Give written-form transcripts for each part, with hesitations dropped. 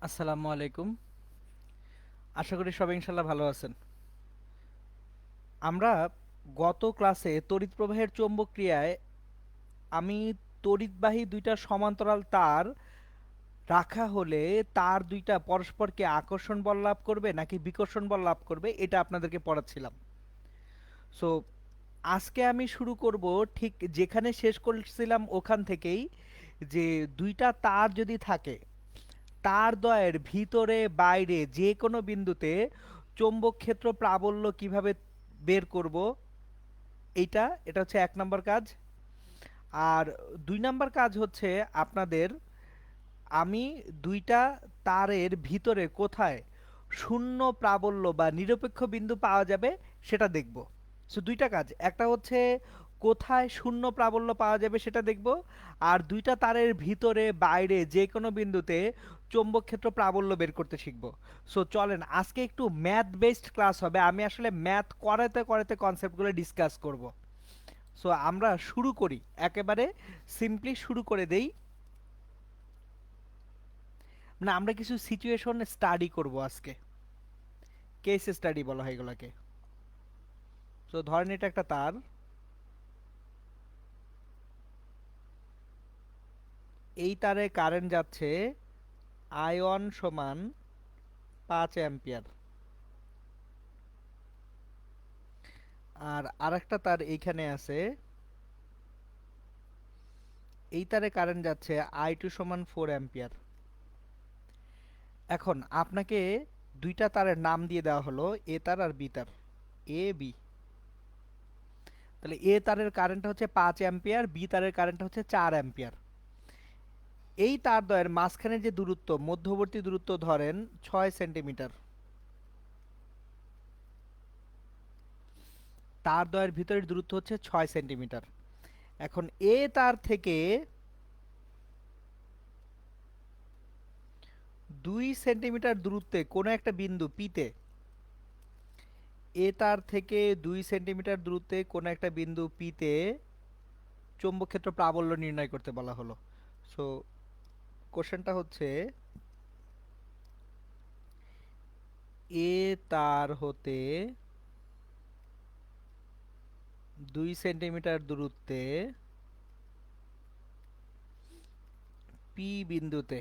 আসসালামু আলাইকুম। আশা করি সবাই ইনশাল্লাহ ভালো আছেন। আমরা গত ক্লাসে তড়িৎ প্রবাহের চৌম্বক ক্রিয়ায় আমি তড়িৎবাহী দুইটা সমান্তরাল তার রাখা হলে তার দুইটা পরস্পরকে আকর্ষণ বল লাভ করবে নাকি বিকর্ষণ বল লাভ করবে এটা আপনাদেরকে পড়াচ্ছিলাম। সো আজকে আমি শুরু করব ঠিক যেখানে শেষ করছিলাম ওখান থেকেই, যে দুইটা তার যদি থাকে, তারদ্বয়ের ভিতরে বাইরে যে কোনো বিন্দুতে চৌম্বক ক্ষেত্র প্রাবল্য কিভাবে বের করব, এটা হচ্ছে 1 নম্বর কাজ। আর 2 নম্বর কাজ হচ্ছে আপনাদের, আমি দুইটা তারের ভিতরে কোথায় শূন্য প্রাবল্য বা নিরপেক্ষ বিন্দু পাওয়া যাবে সেটা দেখব। সো দুইটা কাজ, একটা হচ্ছে কোথায় শূন্য প্রাবল্য পাওয়া যাবে সেটা দেখব, আর দুইটা তারের ভিতরে বাইরে যে কোনো বিন্দুতে চৌম্বক ক্ষেত্র প্রাবল্য বের করতে শিখব। সো চলেন আজকে একটু ম্যাথ বেসড ক্লাস হবে, আমি আসলে ম্যাথ করাতে করাতে কনসেপ্টগুলো ডিসকাস করব। সো আমরা শুরু করি, একেবারে সিম্পলি শুরু করে দেই। মানে আমরা কিছু সিচুয়েশন স্টাডি করব আজকে, কেস স্টাডি বলা হয় এগুলোকে। তো ধরেন এটা একটা তার, এই তারে কারেন্ট যাচ্ছে I1 সমান 5 অ্যাম্পিয়ার। আর আরেকটা তার এইখানে আছে, এই তারে কারেন্ট যাচ্ছে I2 সমান 4 অ্যাম্পিয়ার। এখন আপনাকে দুইটা তারের নাম দিয়ে দেওয়া হলো, এ তার আর বি তার, এ বি। তাহলে এ তারের কারেন্ট হচ্ছে 5 অ্যাম্পিয়ার, বি তারের কারেন্ট হচ্ছে 4 অ্যাম্পিয়ার। এই তারদ্বয়ের মাঝখানে যে দূরত্ব, মধ্যবর্তী দূরত্ব ধরেন 6 সেন্টিমিটার। তারদ্বয়ের ভিতরের দূরত্ব হচ্ছে 6 সেন্টিমিটার। এখন এ তার থেকে 2 সেন্টিমিটার দূরত্বে কোনো একটা বিন্দু পিতে, এ তার থেকে 2 সেন্টিমিটার দূরত্বে কোনো একটা বিন্দু পিতে চৌম্বক ক্ষেত্র প্রাবল্য নির্ণয় করতে বলা হলো। সো কোশ্চেনটা হচ্ছে, এ তার হতে 2 সেন্টিমিটার দূরত্বে পি বিন্দুতে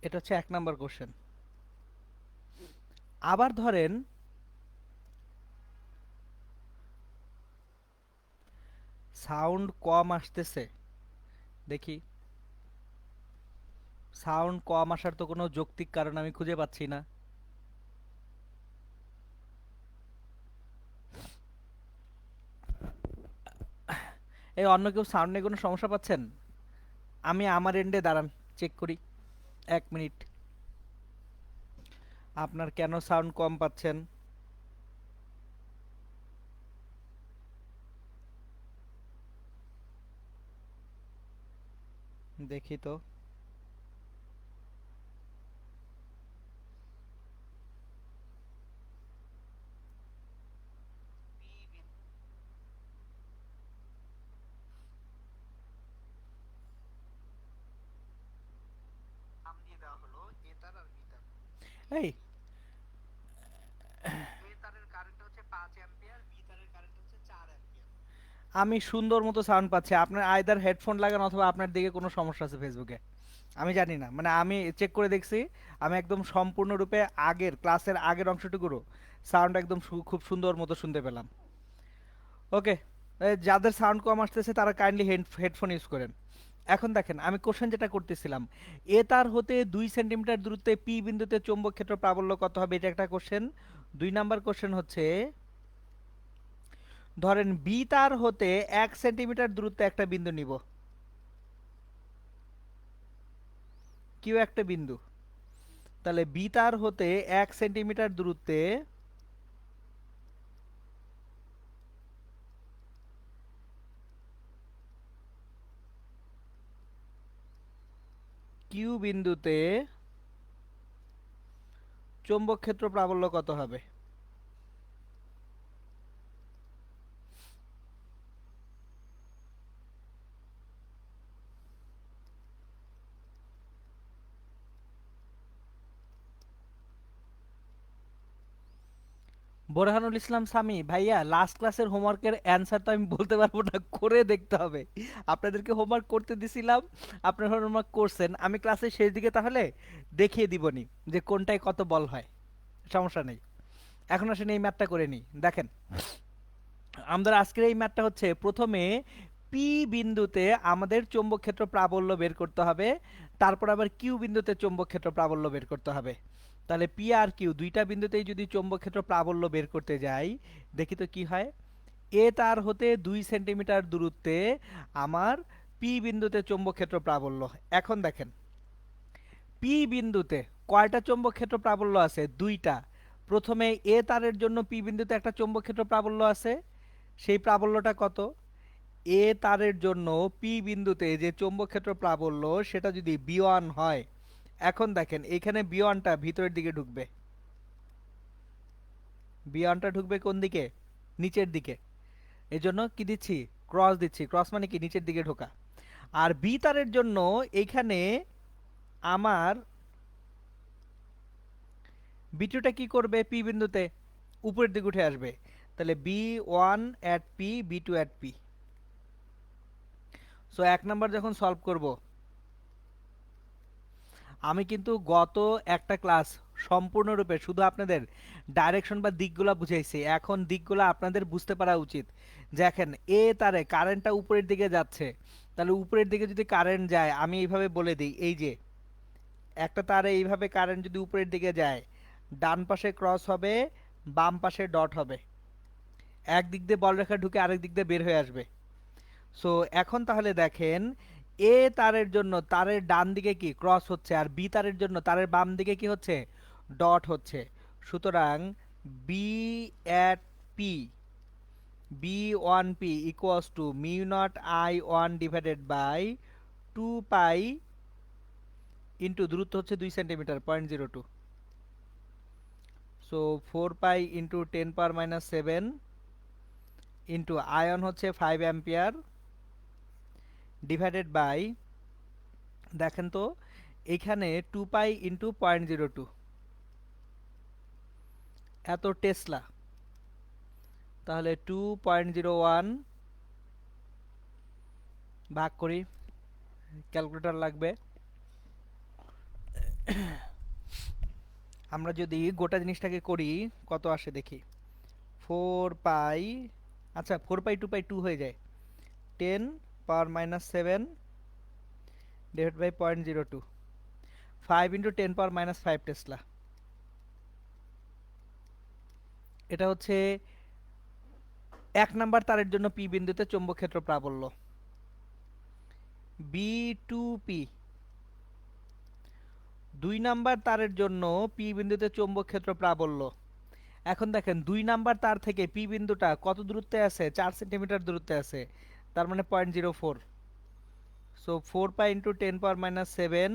এটা হচ্ছে 1 নম্বর কোশ্চেন। আবার ধরেন সাউন্ড কম আসতেছে, দেখি সাউন্ড কম আসার তো কোনো যৌক্তিক কারণ আমি খুঁজে পাচ্ছি না। এই অন্য কেউ সাউন্ডে কোনো সমস্যা পাচ্ছেন? আমি আমার এন্ডে দাঁড়ান, চেক করি 1 মিনিট। আপনার কেন সাউন্ড কম পাচ্ছেন? দেখি তো। এই আমি সুন্দর মতো সাউন্ড পাচ্ছি, আপনার আইদার হেডফোন লাগান অথবা আপনার দিকে কোনো সমস্যা আছে ফেসবুকে, আমি জানি না। মানে আমি চেক করে দেখছি, আমি একদম সম্পূর্ণরূপে আগের ক্লাসের আগের অংশটুকুরও সাউন্ড একদম খুব সুন্দর মতো শুনতে পেলাম। ওকে, যাদের সাউন্ড কম আসতেছে তারা কাইন্ডলি হেডফোন ইউজ করেন। এখন দেখেন আমি কোশ্চেন যেটা করতেছিলাম, এ তার হতে 2 সেন্টিমিটার দূরত্বে পি বিন্দুতে চৌম্বক ক্ষেত্র প্রাবল্য কত হবে, এটা একটা কোশ্চেন। 2 নাম্বার কোশ্চেন হচ্ছে, ধরেন বি তার হতে 1 সেন্টিমিটার দূরত্বে একটা বিন্দু নিব, কিউ একটা বিন্দু। তাহলে বি তার হতে 1 সেন্টিমিটার দূরত্বে কিউ বিন্দুতে চৌম্বক ক্ষেত্র প্রাবল্য কত হবে? বোরহানুল ইসলাম সামি ভাইয়া, লাস্ট ক্লাসের হোমওয়ার্কের অ্যান্সার তো আমি বলতে পারবো না, করে দেখতে হবে। আপনাদেরকে হোমওয়ার্ক করতে দিছিলাম, আপনারা হোমওয়ার্ক করছেন, আমি ক্লাসের শেষ দিকে তাহলে দেখিয়ে দিবনি যে কোনটায় কত বল হয়। সমস্যা নেই, এখন আসেন এই ম্যাথটা করে নিই। দেখেন, আমাদের আজকের এই ম্যাথটা হচ্ছে প্রথমে পি বিন্দুতে আমাদের চৌম্বক ক্ষেত্র প্রাবল্য বের করতে হবে, তারপর আবার কিউ বিন্দুতে চৌম্বক ক্ষেত্র প্রাবল্য বের করতে হবে। তাহলে পি আর কিউ দুইটা বিন্দুতেই যদি চৌম্বক ক্ষেত্র প্রাবল্য বের করতে যাই, দেখি তো কি হয়। এ তার হতে 2 সেন্টিমিটার দূরত্বে আমার পি বিন্দুতে চৌম্বক ক্ষেত্র প্রাবল্য। এখন দেখেন, পি বিন্দুতে কয়টা চৌম্বক ক্ষেত্র প্রাবল্য আছে? দুইটা। প্রথমে এ তারের জন্য পি বিন্দুতে একটা চৌম্বক ক্ষেত্র প্রাবল্য আছে, সেই প্রাবল্যটা কত? এ তারের জন্য পি বিন্দুতে যে চৌম্বক ক্ষেত্র প্রাবল্য সেটা যদি বি1 হয়, এখন দেখেন এখানে বি1টা ভিতরের দিকে ঢুকবে, বি1টা ঢুকবে কোন দিকে? নিচের দিকে। এই জন্য কি দিচ্ছি? ক্রস দিচ্ছি। ক্রস মানে কি? নিচের দিকে ঢোকা। আর বি তারের জন্য এইখানে আমার বি2টা কি করবে? পি বিন্দুতে উপরের দিকে উঠে আসবে। তাহলে B one at P, B2 at P. So 1 number যখন সলভ করব, আমি কিন্তু গত একটা ক্লাস সম্পূর্ণরূপে শুধু আপনাদের ডাইরেকশন বা দিকগুলা বুঝাইছি, এখন দিকগুলা আপনাদের বুঝতে পারা উচিত। দেখেন, এ তারে কারেন্টটা উপরের দিকে যাচ্ছে, তাহলে উপরের দিকে যদি কারেন্ট যায়, আমি এইভাবে বলে দিই, এই যে একটা তারে এইভাবে কারেন্ট যদি উপরের দিকে যায়, ডান পাশে ক্রস হবে, বাম পাশে ডট হবে, এক দিক দিয়ে বলরেখা ঢুকে আরেক দিক দিয়ে বের হয়ে আসবে। সো এখন তাহলে দেখেন, এ তারের জন্য তারের ডান দিকে কি ক্রস হচ্ছে, আর বি তারের জন্য তারের বাম দিকে কি হচ্ছে? ডট হচ্ছে। সুতরাং B at P, B one P equals to mu naught I one divided by 2 pi into দূরত্ব হচ্ছে 2 centimetre, 0.02। So 4 pi into 10⁻⁷ into আয়ন হচ্ছে 5 অ্যাম্পিয়ার ডিভাইডেড বাই, দেখেন তো এখানে 2 পাই ইন্টু 0.02, এত টেসলা। তাহলে 2.01 ভাগ করি, ক্যালকুলেটর লাগবে। আমরা যদি গোটা জিনিসটাকে করি কত আসে দেখি। 4 পাই, আচ্ছা 4 পাই 2 পাই 2 হয়ে যায়, 10⁻⁷ ডিভাইড বাই 0.02, 5 ইন্টু 10⁻⁵ টেসলা। এটা হচ্ছে 1 নাম্বার তারের জন্য পি বিন্দুতে চৌম্বক ক্ষেত্র প্রাবল্য। বি2পি 2 নাম্বার তারের জন্য পি বিন্দুতে চৌম্বক ক্ষেত্র প্রাবল্য। এখন দেখেন 2 নাম্বার তার থেকে পি বিন্দুটা কত দূরত্বে আছে? 4 সেন্টিমিটার দূরত্বে আছে, তার মানে 0.04। So 4 pi into 10⁻⁷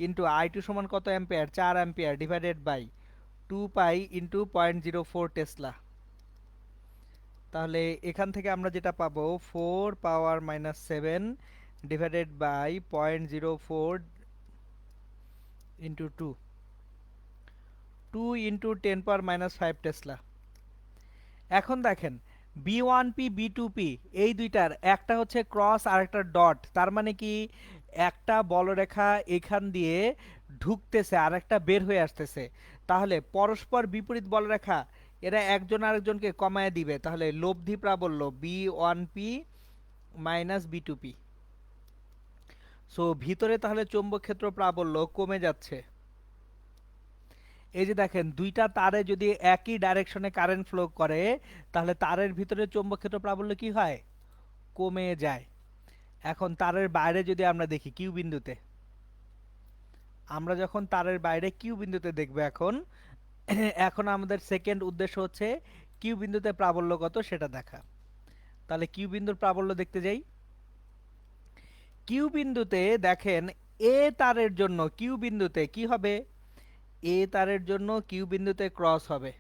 into I2 সমান কত ampere? 4 ampere divided by 2 pi into 0.04 tesla. তাহলে এখান থেকে আমরা যেটা পাবো 4⁻⁷ divided by 0.04 into 2 into 10⁻⁵ tesla. এখন দেখেন, বি1পি বি2পি এই দুইটার একটা হচ্ছে ক্রস আর একটা ডট, তার মানে কি একটা বলরেখা এখান দিয়ে ঢুকতেছে আর একটা বের হয়ে আসতেছে। তাহলে পরস্পর বিপরীত বলরেখা, এরা একজন আরেকজনকে কমায় দিবে, তাহলে লব্ধি প্রাবল্য বি1পি মাইনাস বি2পি। সো ভিতরে তাহলে চৌম্বক ক্ষেত্র প্রাবল্য কমে যাচ্ছে। এই যে দেখেন, দুইটা তারে যদি একই ডাইরেকশনে কারেন্ট ফ্লো করে, তাহলে তারের ভিতরে চৌম্বক ক্ষেত্র প্রাবল্য কি হয়? কমে যায়। এখন তারের বাইরে যদি আমরা দেখি কিউ বিন্দুতে, আমরা যখন তারের বাইরে কিউ বিন্দুতে দেখব, এখন এখন আমাদের সেকেন্ড উদ্দেশ্য হচ্ছে কিউ বিন্দুতে প্রাবল্য কত সেটা দেখা। তাহলে কিউ বিন্দুর প্রাবল্য দেখতে যাই। কিউ বিন্দুতে দেখেন, এ তারের জন্য কিউ বিন্দুতে কি হবে? এ তারের জন্য কিউ বিন্দুতে ক্রস হবে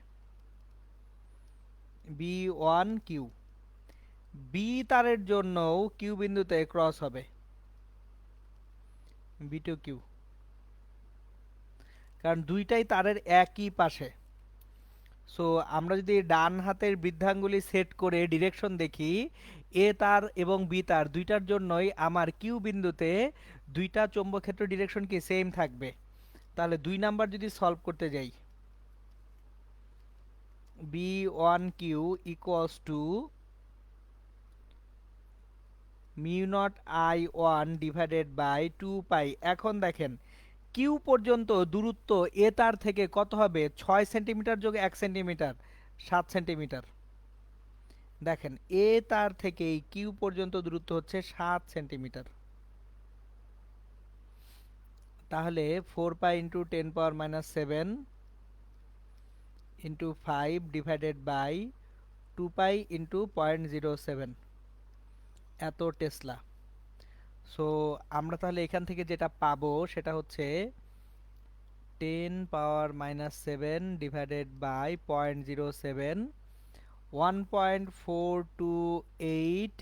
B1 কিউ, বি তারের জন্যও কিউ বিন্দুতে ক্রস হবে B2 কিউ, কারণ দুইটাই তারের একই পাশে। সো আমরা যদি ডান হাতের বৃদ্ধাঙ্গুলি সেট করে ডিরেকশন দেখি, এ তার এবং বি তার দুইটার জন্যই আমার কিউ বিন্দুতে দুইটা চৌম্বকক্ষেত্র ডিরেকশন কি সেম থাকবে। তাহলে 2 নাম্বার যদি সলভ করতে যাই, B1 Q equals to μ0I1 divided by 2 pi. এখন দেখেন কিউ পর্যন্ত দূরত্ব এ তার থেকে কত হবে, 6 সেন্টিমিটার যোগ 1 সেন্টিমিটার, 7 সেন্টিমিটার। দেখেন এ তার থেকে কিউ পর্যন্ত দূরত্ব হচ্ছে 7 সেন্টিমিটার। তাহলে 4π × 10⁻⁷ ইন্টু 5 ডিভাইডেড বাই 2π × 0.07 এত টেসলা। সো আমরা তাহলে এখান থেকে যেটা পাবো সেটা হচ্ছে 10⁻⁷ ডিভাইডেড বাই 0.07, 1.428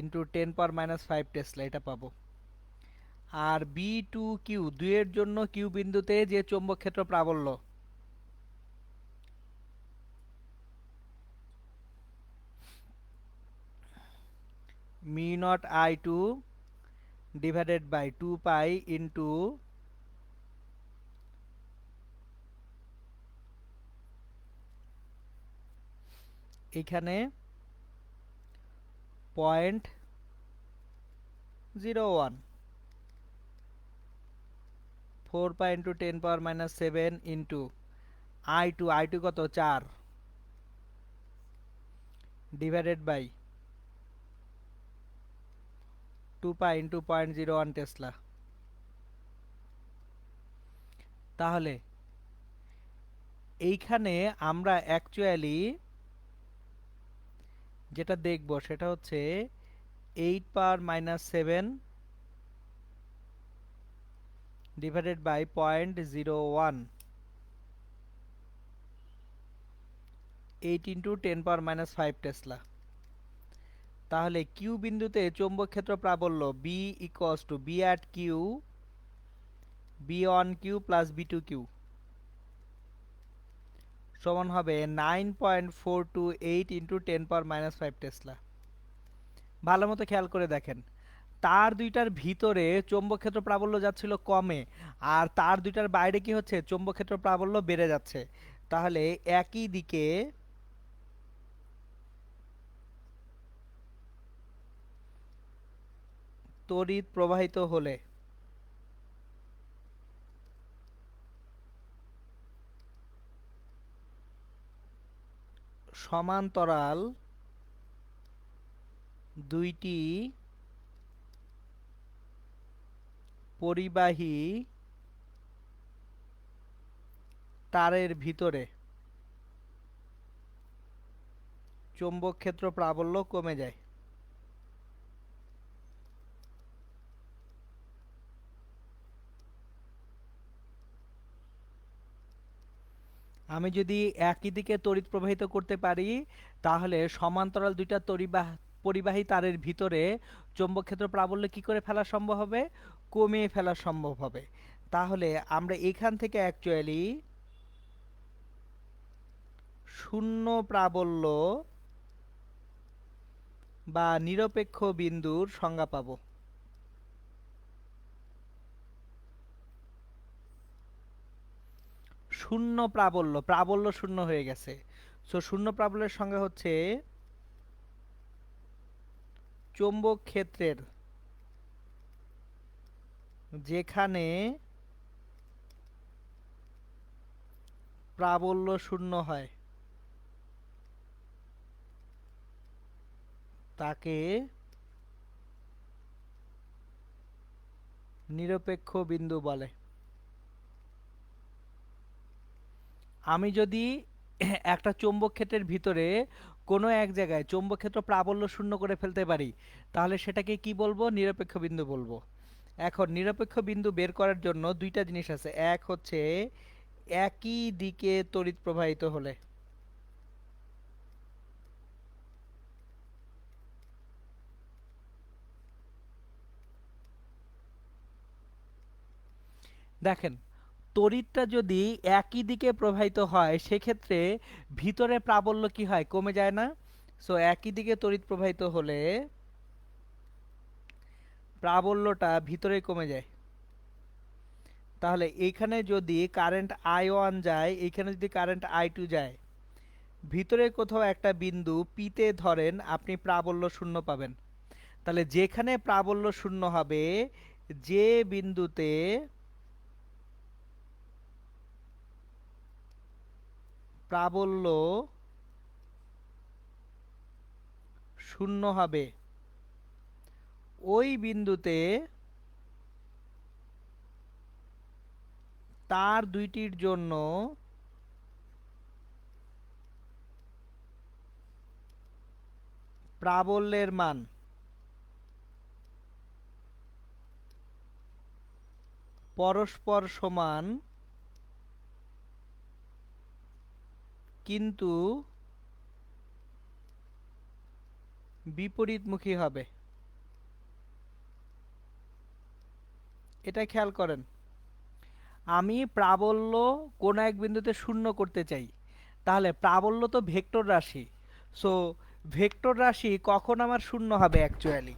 ইন্টু 10⁻⁵ টেসলা, এটা পাবো। আর B2 কিউ, দুইয়ের জন্য কিউ বিন্দুতে যে চৌম্বক ক্ষেত্র প্রাবল্য, μ0I2 ডিভাইডেড বাই 2π ইন্টু এখানে 0.01, 4π × 10⁻⁷ ইন্টু I2 কত 4 ডিভাইডেড বাই 2π × 0.01 টেসলা। তাহলে এইখানে আমরা অ্যাকচুয়ালি যেটা দেখব সেটা হচ্ছে 8⁻⁷ ডিভাইডেড বাই 0.01, 8 × 10⁻⁵ টেসলা। তাহলে কিউ বিন্দুতে চৌম্বক ক্ষেত্র প্রাবল্য B ইকুয়ালস টু B@কিউ, B1 Q plus B2 Q সমান হবে 9.428 ইন্টু 10⁻⁵ টেসলা। ভালো মতো খেয়াল করে দেখেন, তার দুইটার ভিতরে চৌম্বক ক্ষেত্র প্রাবল্য যাচ্ছিল কমে, আর তার দুইটার বাইরে কি হচ্ছে, চৌম্বক ক্ষেত্র প্রাবল্য বেড়ে যাচ্ছে। তাহলে একই দিকে তড়িৎ প্রবাহিত হলে সমান্তরাল দুইটি পরিবাহী তারের ভিতরে চৌম্বক ক্ষেত্র প্রাবল্য কমে যায়। আমি যদি একই দিকে তড়িৎ প্রবাহিত করতে পারি, তাহলে সমান্তরাল দুইটা পরিবাহী তারের ভিতরে চৌম্বক ক্ষেত্র প্রাবল্য কি করে ফেলা সম্ভব হবে, কমিয়ে ফেলা সম্ভব হবে। তাহলে আমরা এখান থেকে অ্যাকচুয়ালি শূন্য প্রাবল্য বা নিরপেক্ষ বিন্দুর সংজ্ঞা পাবো। শূন্য প্রাবল্য, প্রাবল্য শূন্য হয়ে গেছে। সো শূন্য প্রাবল্যের সংজ্ঞা হচ্ছে চৌম্বক ক্ষেত্রের যেখানে প্রাবল্য শূন্য হয় তাকে নিরপেক্ষ বিন্দু বলে। আমি যদি একটা চৌম্বক ক্ষেত্রের ভিতরে কোনো এক জায়গায় চৌম্বক ক্ষেত্র প্রাবল্য শূন্য করে ফেলতে পারি, তাহলে সেটাকে কি বলবো, নিরপেক্ষ বিন্দু বলবো। এখন নিরপেক্ষ বিন্দু বের করার জন্য দুইটা জিনিস আছে, এক হচ্ছে একই দিকে তড়িৎ প্রবাহিত হলে। দেখেন, তড়িৎটা যদি একই দিকে প্রবাহিত হয় সেক্ষেত্রে ভিতরে প্রাবল্য কি হয়, কমে যায় না? সো একই দিকে তড়িৎ প্রবাহিত হলে প্রাবল্যটা ভিতরে কমে যায়। তাহলে এইখানে যদি কারেন্ট I1 যায়, এইখানে যদি কারেন্ট I2 যায়, ভিতরে কোথাও একটা বিন্দু পিতে ধরেন আপনি প্রাবল্য শূন্য পাবেন। তাহলে যেখানে প্রাবল্য শূন্য হবে, যে বিন্দুতে প্রাবল্য শূন্য হবে ওই বিন্দুতে তার দুইটির জন্য প্রাবল্যের মান পরস্পর সমান, কিন্তু বিপরীতমুখী হবে। এটা খেয়াল করেন, আমি প্রাবল্য কোন এক বিন্দুতে শূন্য করতে চাই, তাহলে প্রাবল্য তো ভেক্টর রাশি। সো ভেক্টর রাশি কখন আমার শূন্য হবে অ্যাকচুয়ালি,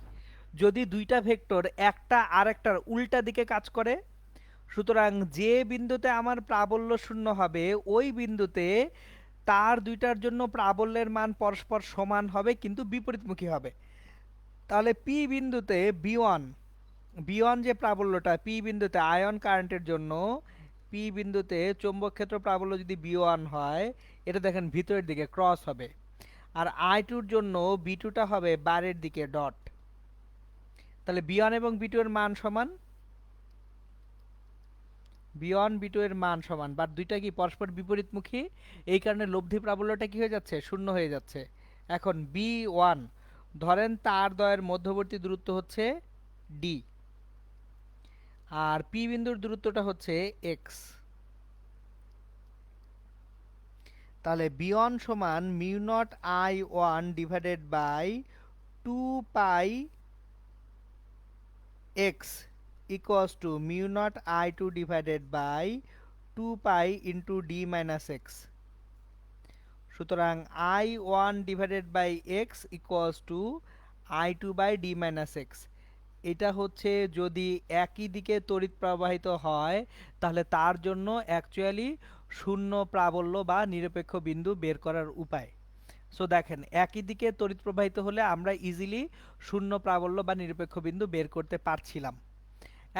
যদি দুইটা ভেক্টর একটা আরেকটার উল্টা দিকে কাজ করে। সুতরাং যে বিন্দুতে আমার প্রাবল্য শূন্য হবে ওই বিন্দুতে তার দুইটার জন্য প্রাবল্যের মান পরস্পর সমান হবে কিন্তু বিপরীতমুখী হবে। তাহলে পি বিন্দুতে বি ওয়ান যে প্রাবল্যটা পি বিন্দুতে আয়ন কারেন্টের জন্য, পি বিন্দুতে চৌম্বক ক্ষেত্র প্রাবল্য যদি বি ওয়ান হয়, এটা দেখেন ভিতরের দিকে ক্রস হবে। আর I2-র জন্য বি টুটা হবে বাইরের দিকে ডট। তাহলে বি ওয়ান এবং বি টু এর মান সমান, বি ওয়ান বি টু এর মান সমান, বাট দুইটা কি পরস্পর বিপরীতমুখী, এই কারণে লব্ধি প্রাবল্যটা কি হয়ে যাচ্ছে, শূন্য হয়ে যাচ্ছে। এখন বি ওয়ান, ধরেন তার দ্বয়ের মধ্যবর্তী দূরত্ব হচ্ছে ডি, আর পি বিন্দুর দূরত্বটা হচ্ছে এক্স। তাহলে বি ওয়ান সমান mu naught I1 divided by 2 pi x equals to mu naught I2 divided by 2 pi into D minus x. সুতরাং I1 divided by x equals to I2 by D minus x. এটা হচ্ছে যদি একই দিকে তড়িৎ প্রবাহিত হয় তাহলে তার জন্য অ্যাকচুয়ালি শূন্য প্রাবল্য বা নিরপেক্ষ বিন্দু বের করার উপায়। সো দেখেন, একই দিকে তড়িৎ প্রবাহিত হলে আমরা ইজিলি শূন্য প্রাবল্য বা নিরপেক্ষ বিন্দু বের করতে পারছিলাম।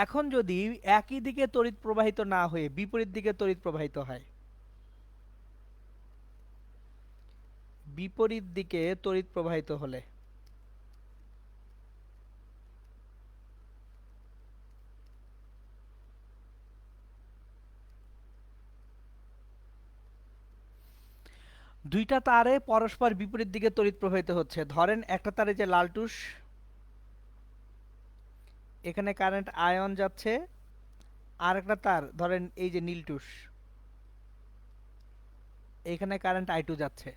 এখন যদি একই দিকে তড়িৎ প্রবাহিত না হয়ে বিপরীত দিকে তড়িৎ প্রবাহিত হয়, বিপরীত দিকে তড়িৎ প্রবাহিত হলে দুইটা তারে পরস্পর বিপরীত দিকে তড়িৎ প্রবাহিত হচ্ছে। ধরেন একটা তারে যে লাল টুস, এখানে কারেন্ট আয়ন যাচ্ছে, আর একটা তার ধরেন এই যে নীল টুস, এখানে কারেন্ট I2 যাচ্ছে।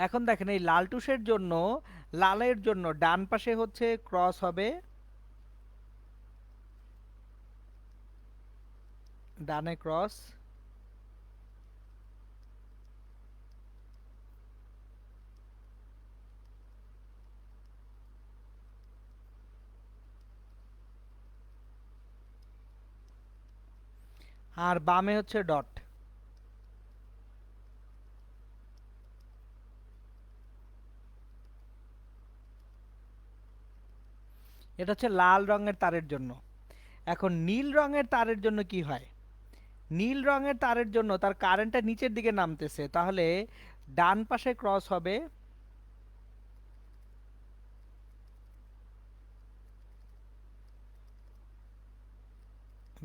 এখন দেখেন এই লাল টুসের জন্য, লালের জন্য ডান পাশে হচ্ছে ক্রস হবে, ডানে ক্রস, আর বামে হচ্ছে ডট। এটা হচ্ছে লাল রঙের তারের জন্য। এখন নীল রঙের তারের জন্য কি হয়, নীল রঙের তারের জন্য তার কারেন্টটা নিচের দিকে নামতেছে, তাহলে ডান পাশে ক্রস হবে,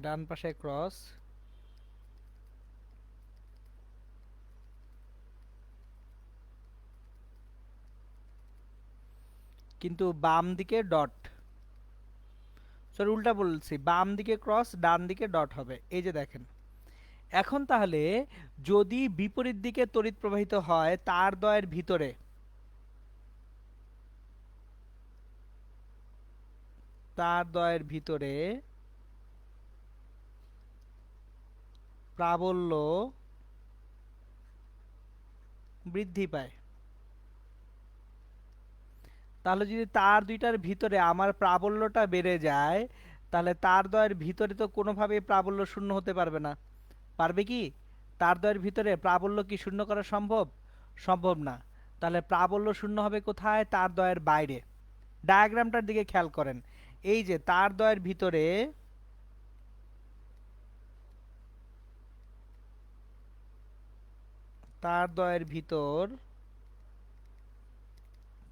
ডান পাশে ক্রস, কিন্তু বাম দিকে ডট। সরি, উল্টা বলছি, বাম দিকে ক্রস ডান দিকে ডট হবে। এই যে দেখেন, এখন তাহলে যদি বিপরীত দিকে তড়িৎ প্রবাহিত হয় তার দ্বয়ের ভিতরে প্রাবল্য বৃদ্ধি পায়, তাহলে যদি তার দুইটার ভিতরে আমার প্রাবল্যটা বেড়ে যায়, তাহলে তার দ্বয়ের ভিতরে তো কোনোভাবেই প্রাবল্য শূন্য হতে পারবে না। পারবে কি? তার দ্বয়ের ভিতরে প্রাবল্য কি শূন্য করা সম্ভব? সম্ভব না। তাহলে প্রাবল্য শূন্য হবে কোথায়? তার দ্বয়ের বাইরে। ডায়াগ্রামটার দিকে খেয়াল করেন। এই যে তার দ্বয়ের ভিতর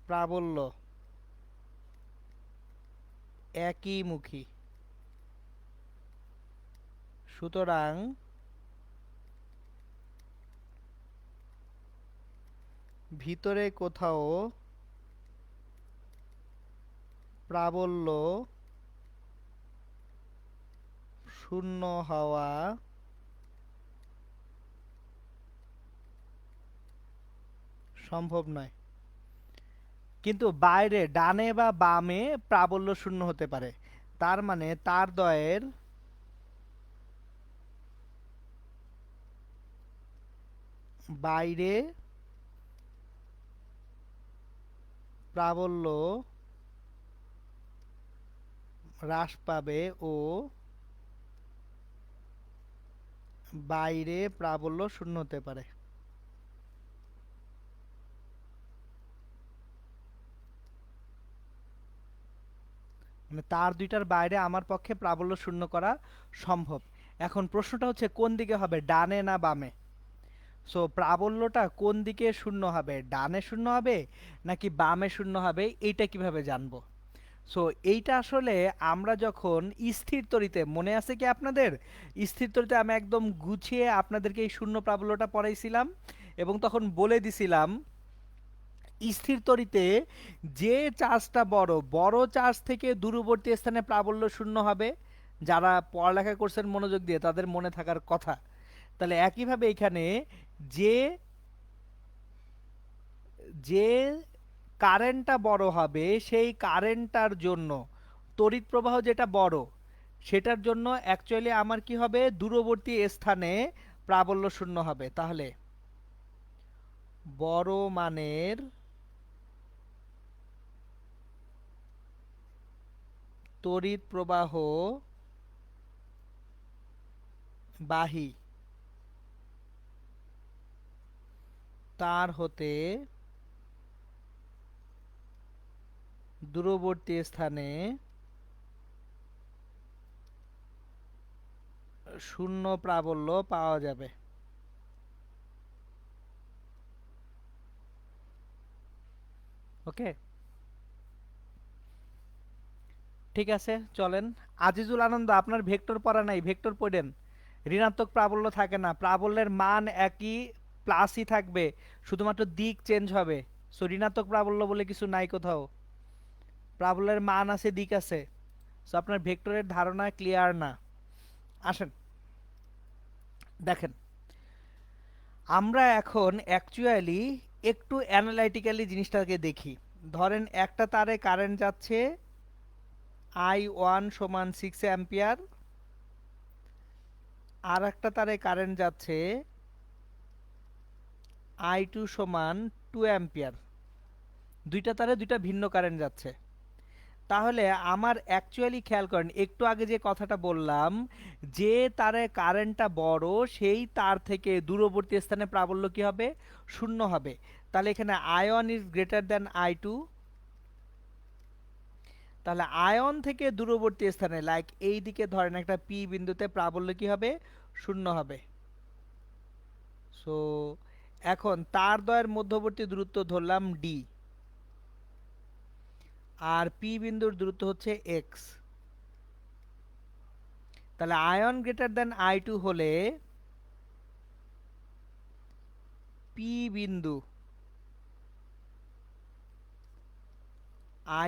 প্রাবল্য একইমুখী, সুতরাং ভিতরে কোথাও প্রাবল্য শূন্য হওয়া সম্ভব নয়, কিন্তু বাইরে ডানে বা বামে প্রাবল্য শূন্য হতে পারে। তার মানে তার দ্বয়ের বাইরে প্রাবল্য হ্রাস পাবে ও বাইরে প্রাবল্য শূন্য হতে পারে। মানে তার দুইটার বাইরে আমার পক্ষে প্রাবল্য শূন্য করা সম্ভব। এখন প্রশ্নটা হচ্ছে কোন দিকে হবে, ডানে না বামে? সো প্রাবল্যটা কোন দিকে শূন্য হবে, ডানে শূন্য হবে নাকি বামে শূন্য হবে, এইটা কিভাবে জানবো? সো এইটা আসলে আমরা যখন স্থির তড়িতে, মনে আছে কি আপনাদের? স্থির তড়িতে আমি একদম গুছিয়ে আপনাদেরকে এই শূন্য প্রাবল্যটা পড়াইছিলাম এবং তখন বলে দিছিলাম স্থির তড়িতে যে চার্জটা বড়, বড় চার্জ থেকে দূরবর্তী স্থানে প্রাবল্য শূন্য হবে। যারা পড়ালেখা করছেন মনোযোগ দিয়ে তাদের মনে থাকার কথা। তাহলে একইভাবে এখানে যে যে কারেন্টটা বড় হবে সেই কারেন্টটার জন্য তড়িৎ প্রবাহ যেটা বড়, সেটার জন্য অ্যাকচুয়ালি আমার কি হবে, দূরবর্তী স্থানে প্রাবল্য শূন্য হবে। তাহলে বড় মানের তড়িৎ প্রবাহ বাহী তার হতে দূরবর্তী স্থানে শূন্য প্রাবল্য পাওয়া যাবে। ওকে, ঠিক আছে, চলেন। আজিজুল আনন্দ, আপনার ভেক্টর পড়া নাই, ভেক্টর পড়েন। ঋণাত্মক প্রাবল্য থাকে না, প্রাবল্যের মান একই, প্লাসই থাকবে, শুধুমাত্র দিক চেঞ্জ হবে। সো ঋণাত্মক প্রাবল্য বলে কিছু নাই কোথাও, প্রাবল্যের মান আছে, দিক আছে। সো আপনার ভেক্টরের ধারণা ক্লিয়ার না। আসেন দেখেন, আমরা এখন অ্যাকচুয়ালি একটু অ্যানালাইটিক্যালি জিনিসটাকে দেখি। ধরেন একটা তারে কারেন্ট যাচ্ছে I1 সমান 6 অ্যাম্পিয়ার, আর একটা তারে কারেন্ট যাচ্ছে I2 সমান 2 অ্যাম্পিয়ার। দুইটা তারে দুইটা ভিন্ন কারেন্ট যাচ্ছে। তাহলে আমার অ্যাকচুয়ালি খেয়াল করেন, একটু আগে যে কথাটা বললাম, যে তারে কারেন্টটা বড় সেই তার থেকে দূরবর্তী স্থানে প্রাবল্য কি হবে, শূন্য হবে। তাহলে এখানে I1 is greater than I2। তাহলে আয়ন থেকে দূরবর্তী স্থানে, লাইক এই দিকে ধরেন একটা পি বিন্দুতে প্রাবল্য কি হবে, শূন্য হবে। সো এখন তার দ্বয়ের মধ্যবর্তী দূরত্ব ধরলাম ডি, আর পি বিন্দুর দূরত্ব হচ্ছে এক্স। তাহলে আয়ন গ্রেটার দেন I2 হলে পি বিন্দু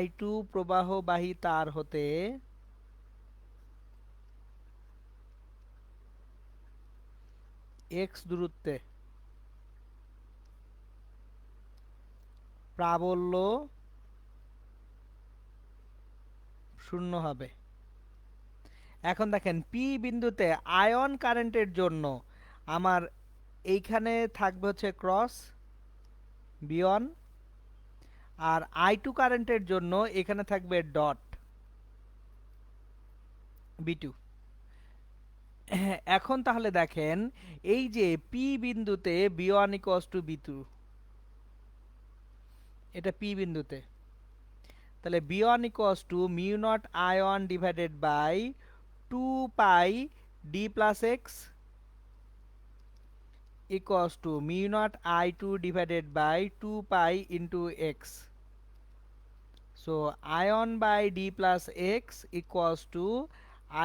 I2 প্রবাহবাহী তার হতে এক্স দূরত্বে প্রাবল্য শূন্য হবে। এখন দেখেন পি বিন্দুতে আয়ন কারেন্টের জন্য আমার এইখানে থাকবে হচ্ছে ক্রস বিয়ন, আর I2 কারেন্টের জন্য এখানে থাকবে ডট B2। এখন তাহলে দেখেন এই যে পি বিন্দুতে B1 ইকুয়ালস টু B2, এটা পি বিন্দুতে, তাহলে B1 equals to mu naught I1 divided by 2 pi D plus x equals to mu naught I2 divided by 2 pi into x. So ion by D plus x equals to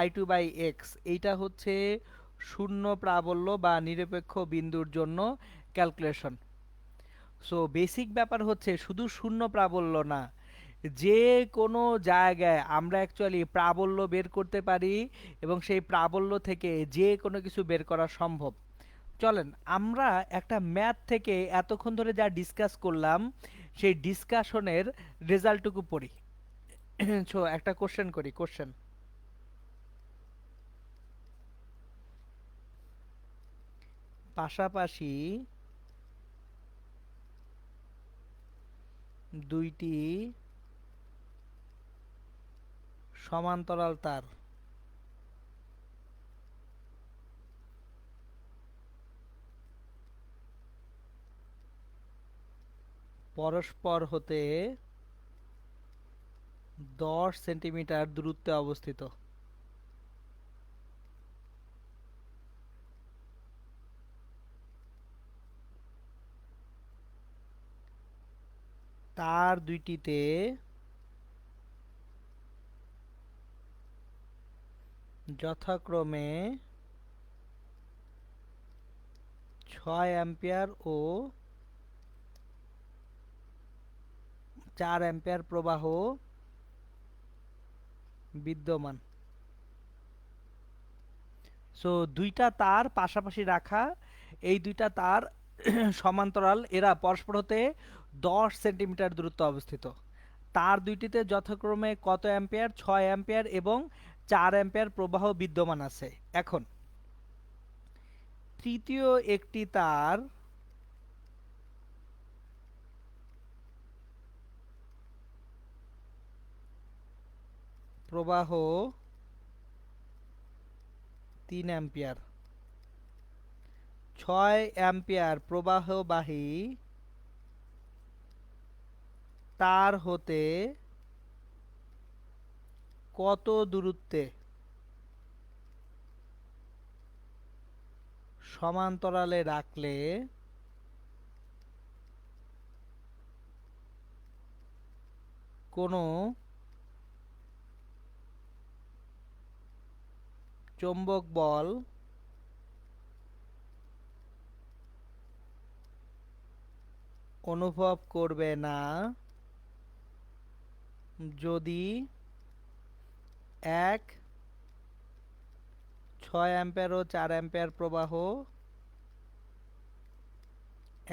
I2 by x. এইটা হচ্ছে শূন্য প্রাবল্য বা নিরপেক্ষ বিন্দুর জন্য calculation. So basic ব্যাপার হচ্ছে শুধু শূন্য প্রাবল্য না, যে কোনো জায়গায় আমরা অ্যাকচুয়ালি প্রাবল্য বের করতে পারি এবং সেই প্রাবল্য থেকে যে কোনো কিছু বের করা সম্ভব। চলেন আমরা একটা ম্যাথ থেকে এতক্ষণ ধরে যা ডিসকাস করলাম সেই ডিসকাশনের রেজাল্টটুকু পড়ি। সো একটা কোশ্চেন করি, কোশ্চেন পাশাপাশি দুইটি সমান্তরাল তার পরস্পর হতে 10 সেন্টিমিটার দূরত্বে অবস্থিত। তার দুইটিতে যথাক্রমে 6 অ্যাম্পিয়ার ও 4 অ্যাম্পিয়ার প্রবাহ বিদ্যমান। সো দুইটা তার পাশাপাশি রাখা, এই দুইটা তার সমান্তরাল, এরা পরস্পর হতে 10 সেন্টিমিটার দূরত্বে অবস্থিত। তার দুইটিতে যথাক্রমে কত অ্যাম্পিয়ার, 6 অ্যাম্পিয়ার এবং 4 অ্যাম্পিয়ার প্রবাহ বিদ্যমান আছে। এখন তৃতীয় একটি তার প্রবাহ 3 অ্যাম্পিয়ার, 6 অ্যাম্পিয়ার প্রবাহবাহী তার হতে কত দূরত্বে সমান্তরালে রাখলে কোনো চৌম্বক বল অনুভব করবে না যদি 1, 6 অ্যাম্পিয়ার ও 4 অ্যাম্পিয়ার প্রবাহ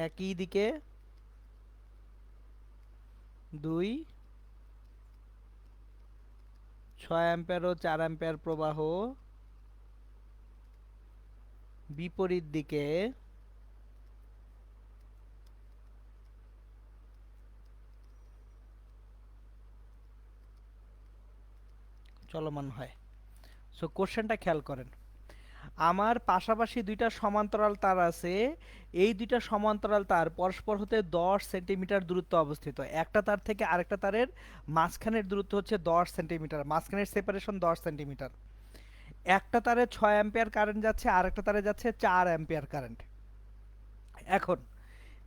একই দিকে, 2, 6 অ্যাম্পিয়ার ও 4 অ্যাম্পিয়ার প্রবাহ বিপরীত দিকে চলমান হয়। সো কোশ্চেনটা খেয়াল করেন, আমার পাশাপাশি দুইটা সমান্তরাল তার আছে, এই দুইটা সমান্তরাল তার পরস্পর হতে 10 সেন্টিমিটার দূরত্বে অবস্থিত। একটা তার থেকে আরেকটা তারের মাঝখানের দূরত্ব হচ্ছে 10 সেন্টিমিটার, মাঝখানের সেপারেশন 10 সেন্টিমিটার। একটা তারে 6 অ্যাম্পিয়ার কারেন্ট যাচ্ছে, আরেকটা তারে যাচ্ছে 4 অ্যাম্পিয়ার কারেন্ট। এখন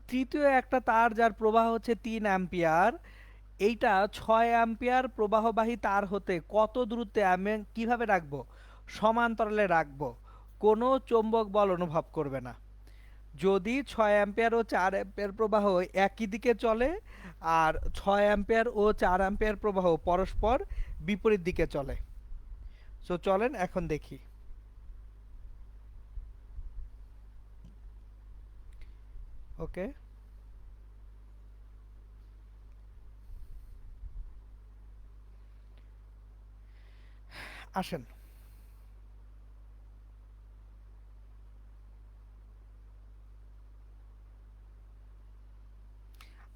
তৃতীয় একটা তার যার প্রবাহ হচ্ছে 3 অ্যাম্পিয়ার, এইটা 6 অ্যাম্পিয়ার প্রবাহবাহী তার হতে কত দূরত্বে আমি কিভাবে রাখবো, সমান্তরালে রাখবো, কোনো চৌম্বক বল অনুভব করবে না যদি 6 অ্যাম্পিয়ার ও 4 অ্যাম্পিয়ার প্রবাহ একই দিকে চলে আর 6 অ্যাম্পিয়ার ও 4 অ্যাম্পিয়ার প্রবাহ পরস্পর বিপরীত দিকে চলে। সো চলেন এখন দেখি। ওকে, আসেন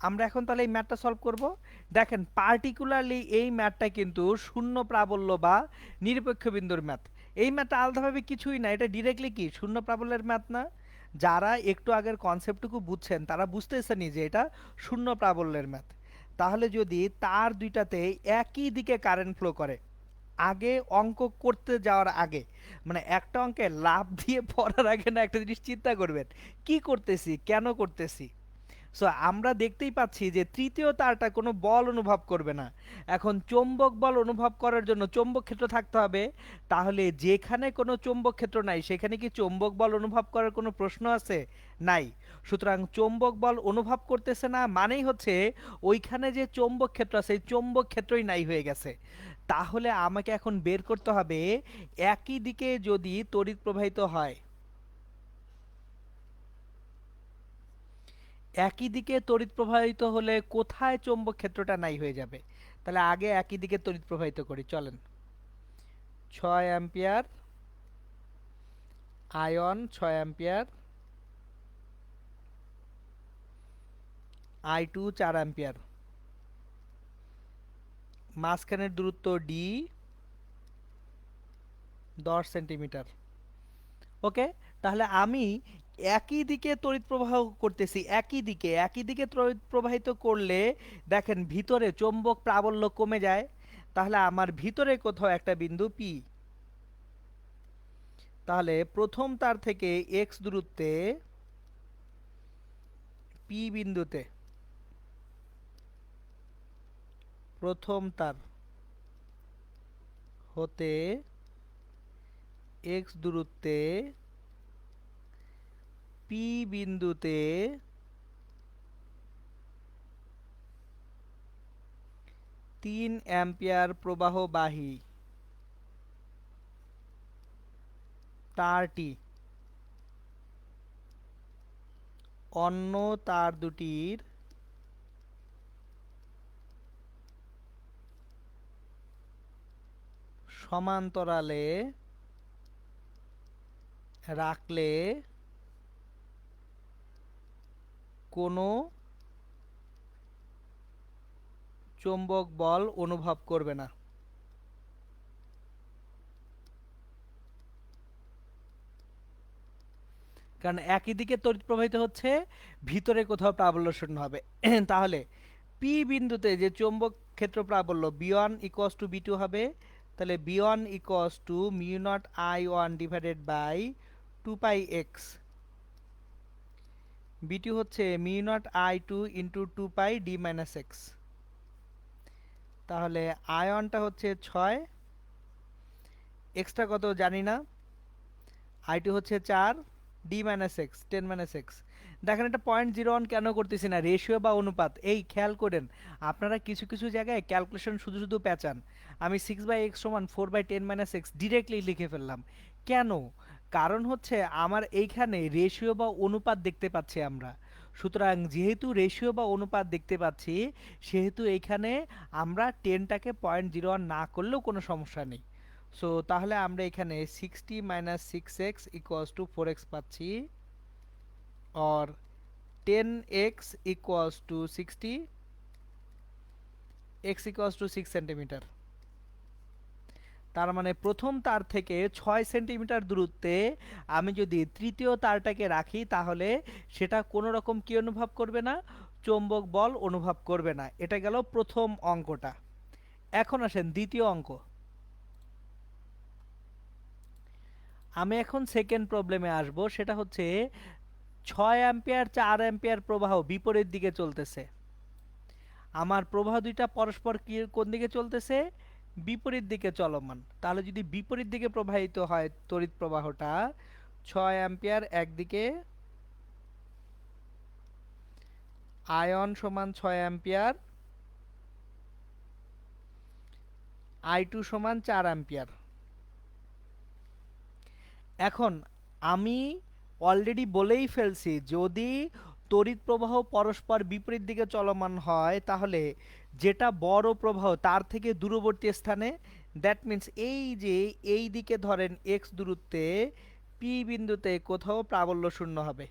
আমরা এখন তাহলে এই ম্যাথটা সলভ করব। দেখেন পার্টিকুলারলি এই ম্যাথটা কিন্তু শূন্য প্রাবল্য বা নিরপেক্ষ বিন্দুর ম্যাথ। এই ম্যাথটা আলাদাভাবে কিছুই না, এটা ডিরেক্টলি কি শূন্য প্রাবল্যের ম্যাথ না? যারা একটু আগের কনসেপ্টটুকু বুঝছেন তারা বুঝতেছেনই যে এটা শূন্য প্রাবল্যের ম্যাথ। তাহলে যদি তার দুইটাতে একই দিকে কারেন্ট ফ্লো করে, আগে অঙ্ক করতে যাওয়ার আগে, মানে একটা অঙ্কে লাফ দিয়ে পড়ার আগে না একটা জিনিস চিন্তা করবেন, কি করতেছি, কেন করতেছি। সো আমরা দেখতেই পাচ্ছি যে তৃতীয় তারটা কোনো বল অনুভব করবে না। এখন চৌম্বক বল অনুভব করার জন্য চৌম্বক ক্ষেত্র থাকতে হবে। তাহলে যেখানে কোনো চৌম্বক ক্ষেত্র নাই সেখানে কি চৌম্বক বল অনুভব করার কোনো প্রশ্ন আছে? নাই। সুতরাং চৌম্বক বল অনুভব করতেছে না মানেই হচ্ছে ওইখানে যে চৌম্বক ক্ষেত্র আছে এই চৌম্বক ক্ষেত্রই নাই হয়ে গেছে। তাহলে আমাকে এখন বের করতে হবে একই দিকে যদি তড়িৎ প্রবাহিত হয়, একই দিকে তড়িৎ প্রবাহিত হলে কোথায় চৌম্বক ক্ষেত্রটা নাই হয়ে যাবে। তাহলে আগে একই দিকে তড়িৎ প্রবাহিত করি, চলেন। 6 ampere ion, 6 ampere I2, 4 ampere, মাঝখানের দূরত্ব ডি 10 সেন্টিমিটার। ওকে, তাহলে আমি একই দিকে তড়িৎ প্রবাহ করতেছি, একই দিকে একই দিকে তড়িৎ প্রবাহিত করলে দেখেন ভিতরে চৌম্বক প্রাবল্য কমে যায়। তাহলে আমার ভিতরে কোথাও একটা বিন্দু পি। তাহলে প্রথম তার থেকে এক্স দূরত্বে পি বিন্দুতে, প্রথম তার হতে এক্স দূরত্বে পি বিন্দুতে 3 অ্যাম্পিয়ার প্রবাহবাহী তারটি অন্য তার দুটির সমান্তরালে রাখলে কোনো চৌম্বক বল অনুভব করবে না। কারণ একই দিকে তড়িৎ প্রবাহিত হচ্ছে, ভিতরে কোথাও প্রাবল্য শূন্য হবে। তাহলে পি বিন্দুতে যে চৌম্বক ক্ষেত্র প্রাবল্য B1 = B2 হবে। তাহলে B1 = mu naught I1 divided by 2πx, B2 হচ্ছে mu naught I2 into 2πd-x। তাহলে আয়নটা হচ্ছে 6, এক্সটা কত জানি না, I2 হচ্ছে 4, d-x 10-x। দেখেন এটা 0.01 কেন করতেছি না, রেশিও বা অনুপাত। এই খেয়াল করেন আপনারা কিছু কিছু জায়গায় ক্যালকুলেশন শুধু শুধু পেঁচান। আমি 6/x = 4/10-x ডিরেক্টলি লিখে ফেললাম। কেন? কারণ হচ্ছে আমার এইখানে রেশিও বা অনুপাত দেখতে পাচ্ছি আমরা। সুতরাং যেহেতু রেশিও বা অনুপাত দেখতে পাচ্ছি সেহেতু এইখানে আমরা 10টাকে 0.01 না করলেও কোনো সমস্যা নেই। সো তাহলে আমরা এখানে 60 - 6x = 4x পাচ্ছি, or 10x = 60, x = 6 সেন্টিমিটার। তার মানে প্রথম তার থেকে 6 সেন্টিমিটার দূরত্বে আমি যদি তৃতীয় তারটাকে রাখি তাহলে সেটা কোনো রকম কি অনুভব করবে না, চৌম্বক বল অনুভব করবে না। এটা গেল প্রথম অঙ্কটা। এখন আসেন দ্বিতীয় অঙ্ক। আমি এখন সেকেন্ড প্রবলেমে আসব, সেটা হচ্ছে 6 অ্যাম্পিয়ার 4 অ্যাম্পিয়ার প্রবাহ বিপরীত দিকে চলতেছে। আমার প্রবাহ দুইটা পরস্পর কোন দিকে চলতেছে, বিপরীত দিকে চলমান। তাহলে যদি বিপরীত দিকে প্রবাহিত হয় তড়িৎ প্রবাহটা, 6 অ্যাম্পিয়ার একদিকে, আয়ন সমান 6 অ্যাম্পিয়ার, I2 সমান 4 অ্যাম্পিয়ার। এখন আমি অলরেডি বলেই ফেলছি যদি তড়িৎ প্রবাহ পরস্পর বিপরীত দিকে চলমান হয়, তাহলে যেটা বড় প্রবাহ তার থেকে দূরবর্তী স্থানে, দ্যাট মিন্স এই যে এই দিকে ধরেন এক্স দূরত্বে পি বিন্দুতে কোথাও প্রাবল্য শূন্য হবে,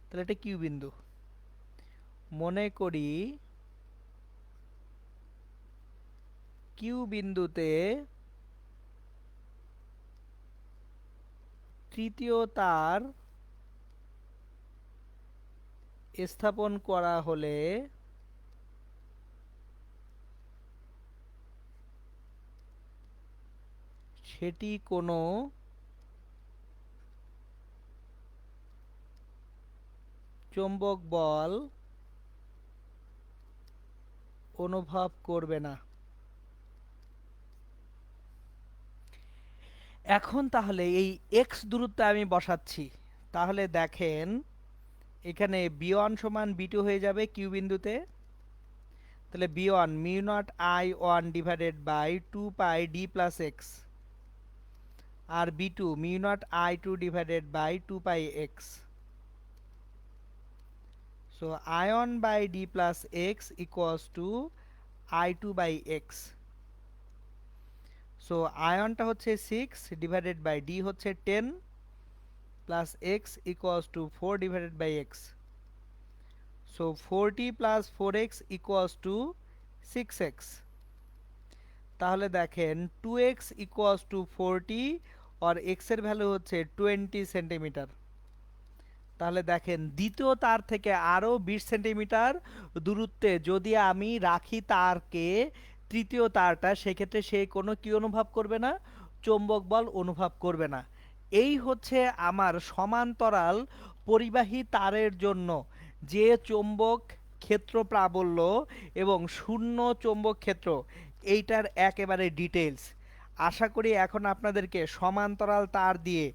তাহলে এটা কিউ বিন্দু। মনে করি কিউ বিন্দুতে তৃতীয় তার স্থাপন করা হলে সেটি কোনো চৌম্বক বল অনুভব করবে না। এখন তাহলে এই এক্স দূরত্বে আমি বসাচ্ছি, তাহলে দেখেন এখানে বি ওয়ান সমান বি টু হয়ে যাবে কিউ বিন্দুতে, তাহলে B one mu naught I one divided by two pi D plus X, আর B two mu naught I two divided by two pi X. So I one by D plus X equals to I two by X. So আয়নটা হচ্ছে 6 divided by D হচ্ছে 10 plus X equals to 4 divided by X. So 40 plus 4x equals to 6x। তাহলে দেখেন 2x equals to 40 আর x এর value হচ্ছে 20 centimetre. তাহলে দেখেন দ্বিতীয় তার থেকে আরও 20 সেন্টিমিটার দূরত্বে যদি আমি রাখি তারকে, তৃতীয় তারটা, সেক্ষেত্রে সে কোনো কি অনুভব করবে না, চৌম্বক বল অনুভব করবে না। এই হচ্ছে আমার সমান্তরাল পরিবাহী তারের জন্য যে চৌম্বক ক্ষেত্র প্রাবল্য এবং শূন্য চৌম্বক ক্ষেত্র, এইটার একেবারে ডিটেলস। আশা করি এখন আপনাদেরকে সমান্তরাল তার দিয়ে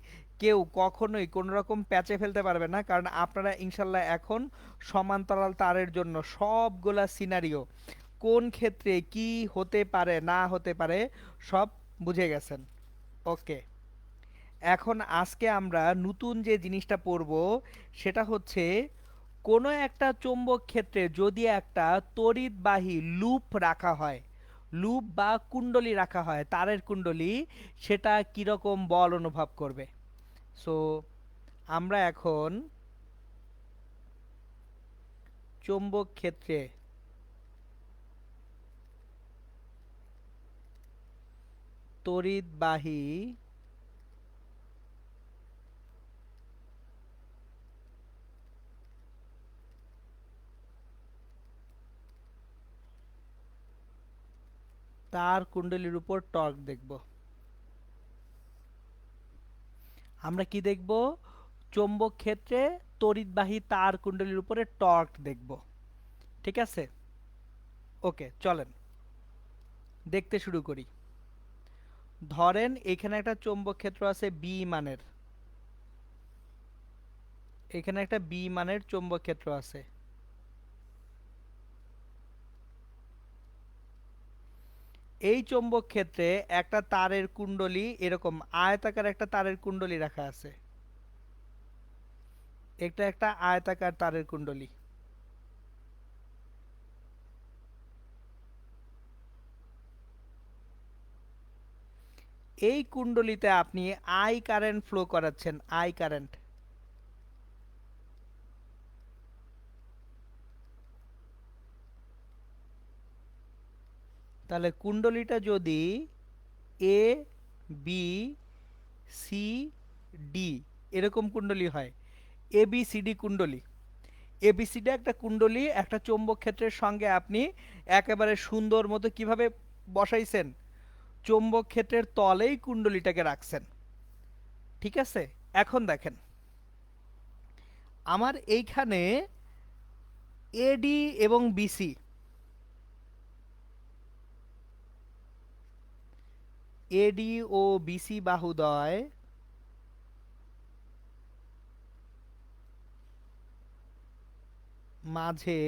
কেউ কখনোই কোনো রকম প্যাচে ফেলতে পারবে না, কারণ আপনারা ইনশাল্লাহ এখন সমান্তরাল তারের জন্য সবগুলা সিনারিও কোন ক্ষেত্রে কি হতে পারে না হতে পারে সব বুঝে গেছেন। ওকে, এখন আজকে আমরা নতুন যে জিনিসটা পড়ব সেটা হচ্ছে কোনো একটা চৌম্বক ক্ষেত্রে যদি একটা তড়িৎবাহী লুপ রাখা হয়, লুপ বা কুণ্ডলী রাখা হয়, তারের কুণ্ডলী, সেটা কিরকম বল অনুভব করবে। সো আমরা এখন চৌম্বক ক্ষেত্রে তড়িৎবাহী তার কুণ্ডলীর উপর টর্ক দেখব। আমরা কি দেখব? চৌম্বক ক্ষেত্রে তড়িৎবাহী তার কুণ্ডলীর উপরে টর্ক দেখব। ঠিক আছে, ওকে, চলেন দেখতে শুরু করি। ধরেন এখানে একটা চৌম্বক ক্ষেত্র আছে বি মানের, এখানে একটা বি মানের চৌম্বক ক্ষেত্র আছে। এই চৌম্বক ক্ষেত্রে একটা তারের কুণ্ডলী, এরকম আয়তাকার একটা তারের কুণ্ডলী রাখা আছে, এটা একটা আয়তাকার তারের কুণ্ডলী। এই কুণ্ডলীতে আপনি আই কারেন্ট ফ্লো করাচ্ছেন, আই কারেন্ট। তাহলে কুণ্ডলীটা যদি এ বি সি ডি এরকম কুণ্ডলী হয়, এ বি সি ডি কুণ্ডলী, এবিসিডি একটা কুণ্ডলী একটা চৌম্বক ক্ষেত্রের সঙ্গে আপনি একেবারে সুন্দর মতো কিভাবে বসাইছেন, চৌম্বক ক্ষেত্রের তলেই কুণ্ডলীটাকে রাখছেন। ঠিক আছে, এখন দেখেন আমার এইখানে এডি এবং বিসি, এডি ও বিসি বাহুদ্বয় মাঝে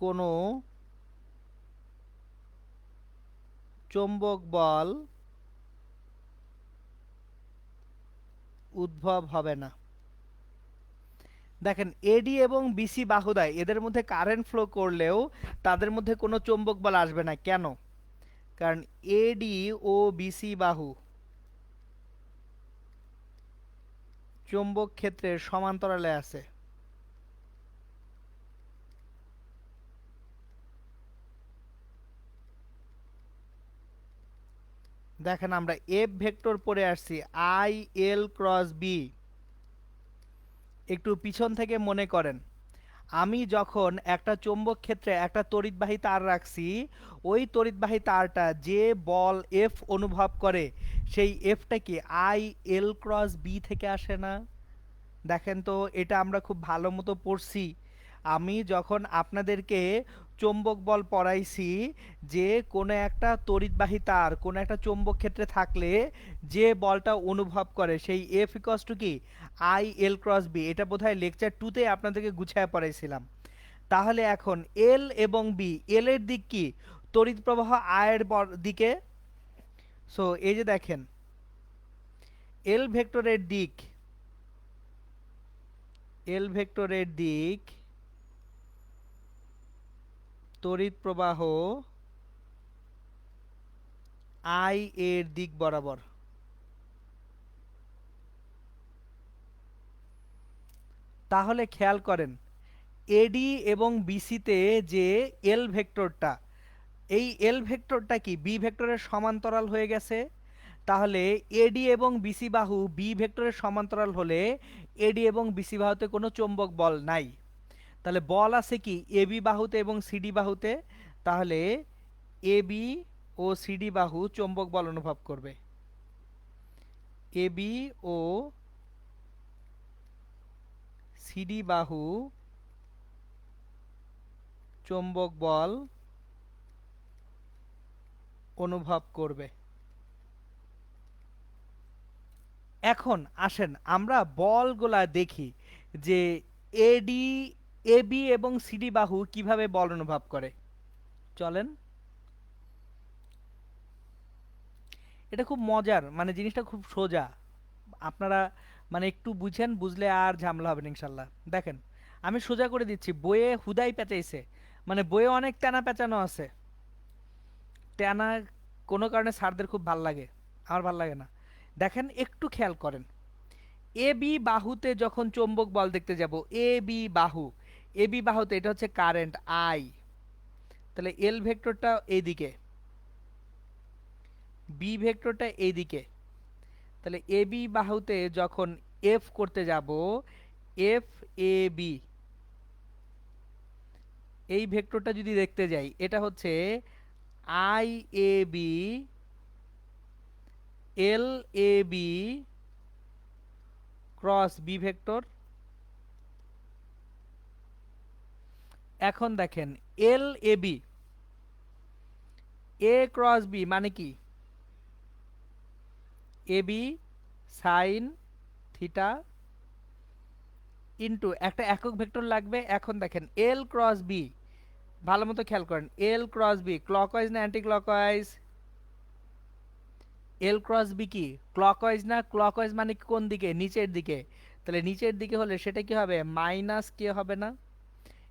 কোনো চৌম্বক বল উদ্ভব হবে না। দেখেন এডি এবং বিসি বাহুদ্বয় এদের মধ্যে কারেন্ট ফ্লো করলেও তাদের মধ্যে কোনো চৌম্বক বল আসবে না। কেন? কারণ এডি ও বিসি বাহু চৌম্বক ক্ষেত্রের সমান্তরালে আছে। দেখেন আমরা এফ ভেক্টর পড়ে আসছি আই এল ক্রস বি। একটু পিছন থেকে মনে করেন, আমি যখন একটা চৌম্বক ক্ষেত্রে একটা তড়িৎবাহী তার রাখছি, ওই তড়িৎবাহী তারটা যে বল এফ অনুভব করে সেই এফটা কি আই এল ক্রস বি থেকে আসে না? দেখেন তো, এটা আমরা খুব ভালো মতো পড়ছি। আমি যখন আপনাদেরকে চৌম্বক বল পড়াইছি, যে কোনো একটা তড়িৎবাহী তার কোনো একটা চৌম্বক ক্ষেত্রে থাকলে যে বলটা অনুভব করে সেই এফ ইকস টু কি আই এল ক্রস বি। এটা বোধহয় লেকচার 2তে আপনাদেরকে গুছায় পড়াইছিলাম। তাহলে এখন এল এবং বি, এল এর দিক কি তড়িৎ প্রবাহ আয়ের দিকে। সো এই যে দেখেন এল ভেক্টরের দিক, এল ভেক্টরের দিক তড়িৎ প্রবাহ আই এর দিক বরাবর। তাহলে খেয়াল করেন এডি এবং বিসিতে যে এল ভেক্টরটা, এই এল ভেক্টরটা কি বি ভেক্টরের সমান্তরাল হয়ে গেছে। তাহলে এডি এবং বিসি বাহু বি ভেক্টরের সমান্তরাল হলে এডি এবং বিসি বাহুতে কোনো চৌম্বক বল নাই। তাহলে বল আছে কি এবি বাহুতে এবং সিডি বাহুতে। তাহলে এবি ও সিডি বাহু চৌম্বক বল অনুভব করবে। এবি ও সিডি বাহু চৌম্বক বল অনুভব করবে। এখন আসেন আমরা বলগুলা দেখি যে এডি, এবি এবং সিডি বাহু কিভাবে বল অনুভব করে। চলেন, এটা খুব মজার, মানে জিনিসটা খুব সোজা। আপনারা মানে একটু বুঝেন, বুঝলে আর ঝামেলা হবে না ইনশাল্লাহ। দেখেন আমি সোজা করে দিচ্ছি, বইয়ে হুদাই পেঁচাইছে, মানে বইয়ে অনেক টানা পেঁচানো আছে। টানা কোনো কারণে স্যারদের খুব ভাল লাগে, আমার ভাল লাগে না। দেখেন একটু খেয়াল করেন, এ বি বাহুতে যখন চৌম্বক বল দেখতে যাব, এ বি বাহু, এ বি বাহুতে এটা হচ্ছে কারেন্ট আই। তাহলে এল ভেক্টরটা এইদিকে, বি ভেক্টরটা এইদিকে। তাহলে এ বি বাহুতে যখন এফ করতে যাব, এফ এ বি, এই ভেক্টরটা যদি দেখতে যাই এটা হচ্ছে I A B L A B cross B vector. এখন দেখেন L A B, A cross B মানে কি A B sine theta into একটা একক ভেক্টর লাগবে। এখন দেখেন এল ক্রস বি, ভালো মতো খেয়াল করেন, এল ক্রস বি ক্লকওয়াইজ না অ্যান্টি ক্লকওয়াইজ? এল ক্রস বি কি ক্লকওয়াইজ না? ক্লকওয়াইজ মানে কোন দিকে? নিচের দিকে। তাহলে নিচের দিকে হলে সেটা কি হবে মাইনাস কে হবে না?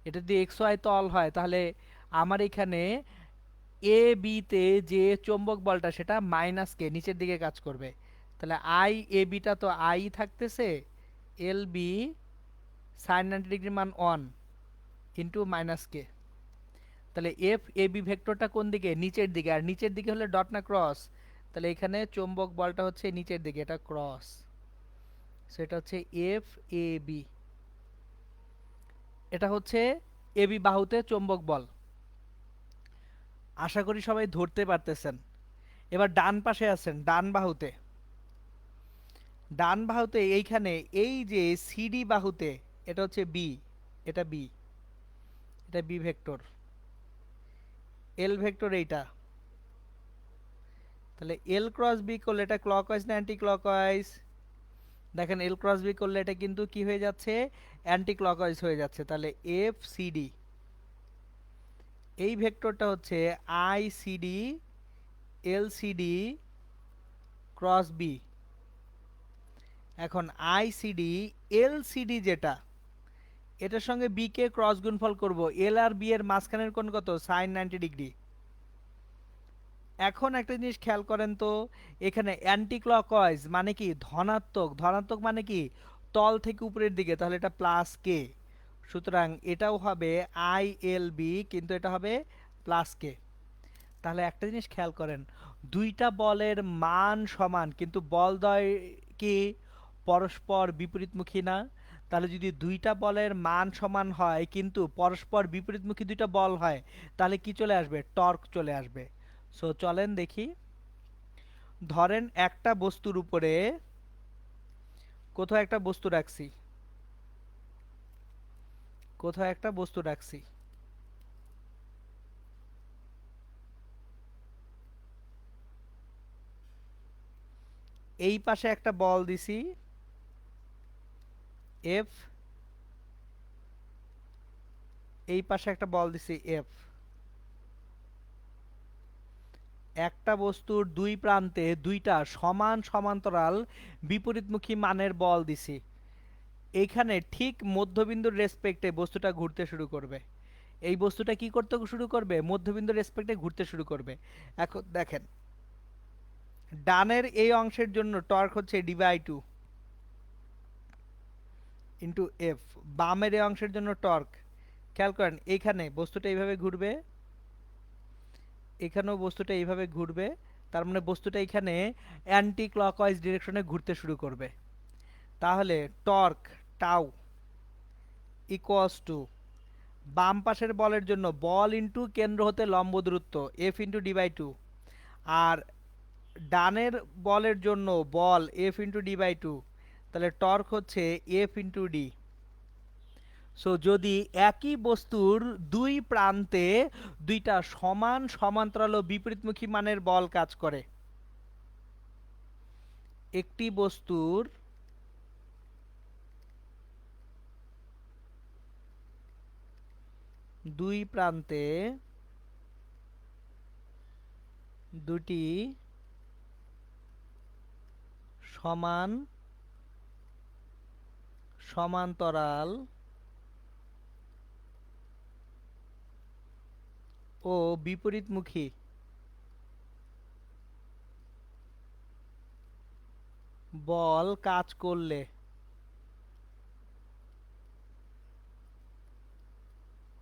এটা যদি এক্স ওয়াই তল হয় তাহলে আমার এখানে এ বিতে যে চৌম্বক বলটা সেটা মাইনাস কে নিচের দিকে কাজ করবে। তাহলে আই এ বিটা তো আই থাকতেছে, এল বি সাইন 90 ডিগ্রি মান 1 ইন্টু মাইনাস কে। তাহলে এফ এ বি ভেক্টরটা কোন দিকে? নিচের দিকে। আর নিচের দিকে হলে ডট না ক্রস? তাহলে এখানে চৌম্বক বলটা হচ্ছে নিচের দিকে, এটা ক্রস, সেটা হচ্ছে এফ এ বি। এটা হচ্ছে এ বি বাহুতে চৌম্বক বল। আশা করি সবাই ধরতে পারতেছেন। এবার ডান পাশে আছেন, ডান বাহুতে, ডান বাহুতে এইখানে এই যে সিডি বাহুতে এটা হচ্ছে বি, এটা বি, এটা বি ভেক্টর, এল ভেক্টর এইটা। তাহলে এল ক্রস বি করলে এটা ক্লকওয়াইজ না অ্যান্টি ক্লকওয়াইজ? দেখেন এল ক্রস বি করলে এটা কিন্তু কি হয়ে যাচ্ছে অ্যান্টি ক্লকওয়াইজ হয়ে যাচ্ছে। তাহলে এফ সিডি, এই ভেক্টরটা হচ্ছে I CD L CD cross B. এখন আইসিডি এলসিডি যেটা, এটার সঙ্গে বি কে ক্রস গুণফল করব, এল আর বি এর মাঝখানের কোণ কত, সাইন 90 ডিগ্রি। এখন একটা জিনিস খেয়াল করেন তো, এখানে অ্যান্টি ক্লকওয়াইজ মানে কি ধনাত্মক, ধনাত্মক মানে কি তল থেকে উপরের দিকে, তাহলে এটা প্লাস কে, সুতরাং এটাও হবে আই এল বি, কিন্তু এটা হবে প্লাস কে। তাহলে একটা জিনিস খেয়াল করেন, দুইটা বলের মান সমান কিন্তু বলদ্বয় কি পরস্পর বিপরীতমুখী না? তাহলে যদি দুইটা বলের মান সমান হয় কিন্তু পরস্পর বিপরীতমুখী দুইটা বল হয়, তাহলে কি চলে আসবে, টর্ক চলে আসবে। সো চলেন দেখি। ধরেন একটা বস্তুর উপরে কোথাও একটা বস্তু রাখছি, কোথাও একটা বস্তু রাখছি, এই পাশে একটা বল দিছি এফ, এই পাশে একটা বল দিছি এফ। একটা বস্তুর দুই প্রান্তে দুইটা সমান সমান্তরাল বিপরীতমুখী মানের বল দিছি। এইখানে ঠিক মধ্যবিন্দুর রেসপেক্টে বস্তুটা ঘুরতে শুরু করবে। এই বস্তুটা কি করতে শুরু করবে, মধ্যবিন্দুর রেসপেক্টে ঘুরতে শুরু করবে। এখন দেখেন, ডানের এই অংশের জন্য টর্ক হচ্ছে ডি/2 ইন্টু এফ, বামের এই অংশের জন্য টর্ক, খেয়াল করেন এইখানে বস্তুটা এইভাবে ঘুরবে, এখানেও বস্তুটা এইভাবে ঘুরবে, তার মানে বস্তুটা এখানে অ্যান্টি ক্লকওয়াইজ ডিরেকশনে ঘুরতে শুরু করবে। তাহলে টর্ক টাউ ইকুয়ালস টু বাম পাশের বলের জন্য বল ইন্টু কেন্দ্র হতে লম্ব দূরত্ব এফ ইন্টু ডি/2, আর ডানের বলের জন্য বল এফ ইন্টু ডি/2, তাহলে টর্ক হচ্ছে এফ ইন্টু ডি। সো যদি একই বস্তুর দুই প্রান্তে দুইটা সমান সমান্তরাল ও বিপরীতমুখী মানের বল কাজ করে, একটি বস্তুর দুই প্রান্তে দুটি সমান সমান্তরাল ও বিপরীতমুখী বল কাজ করলে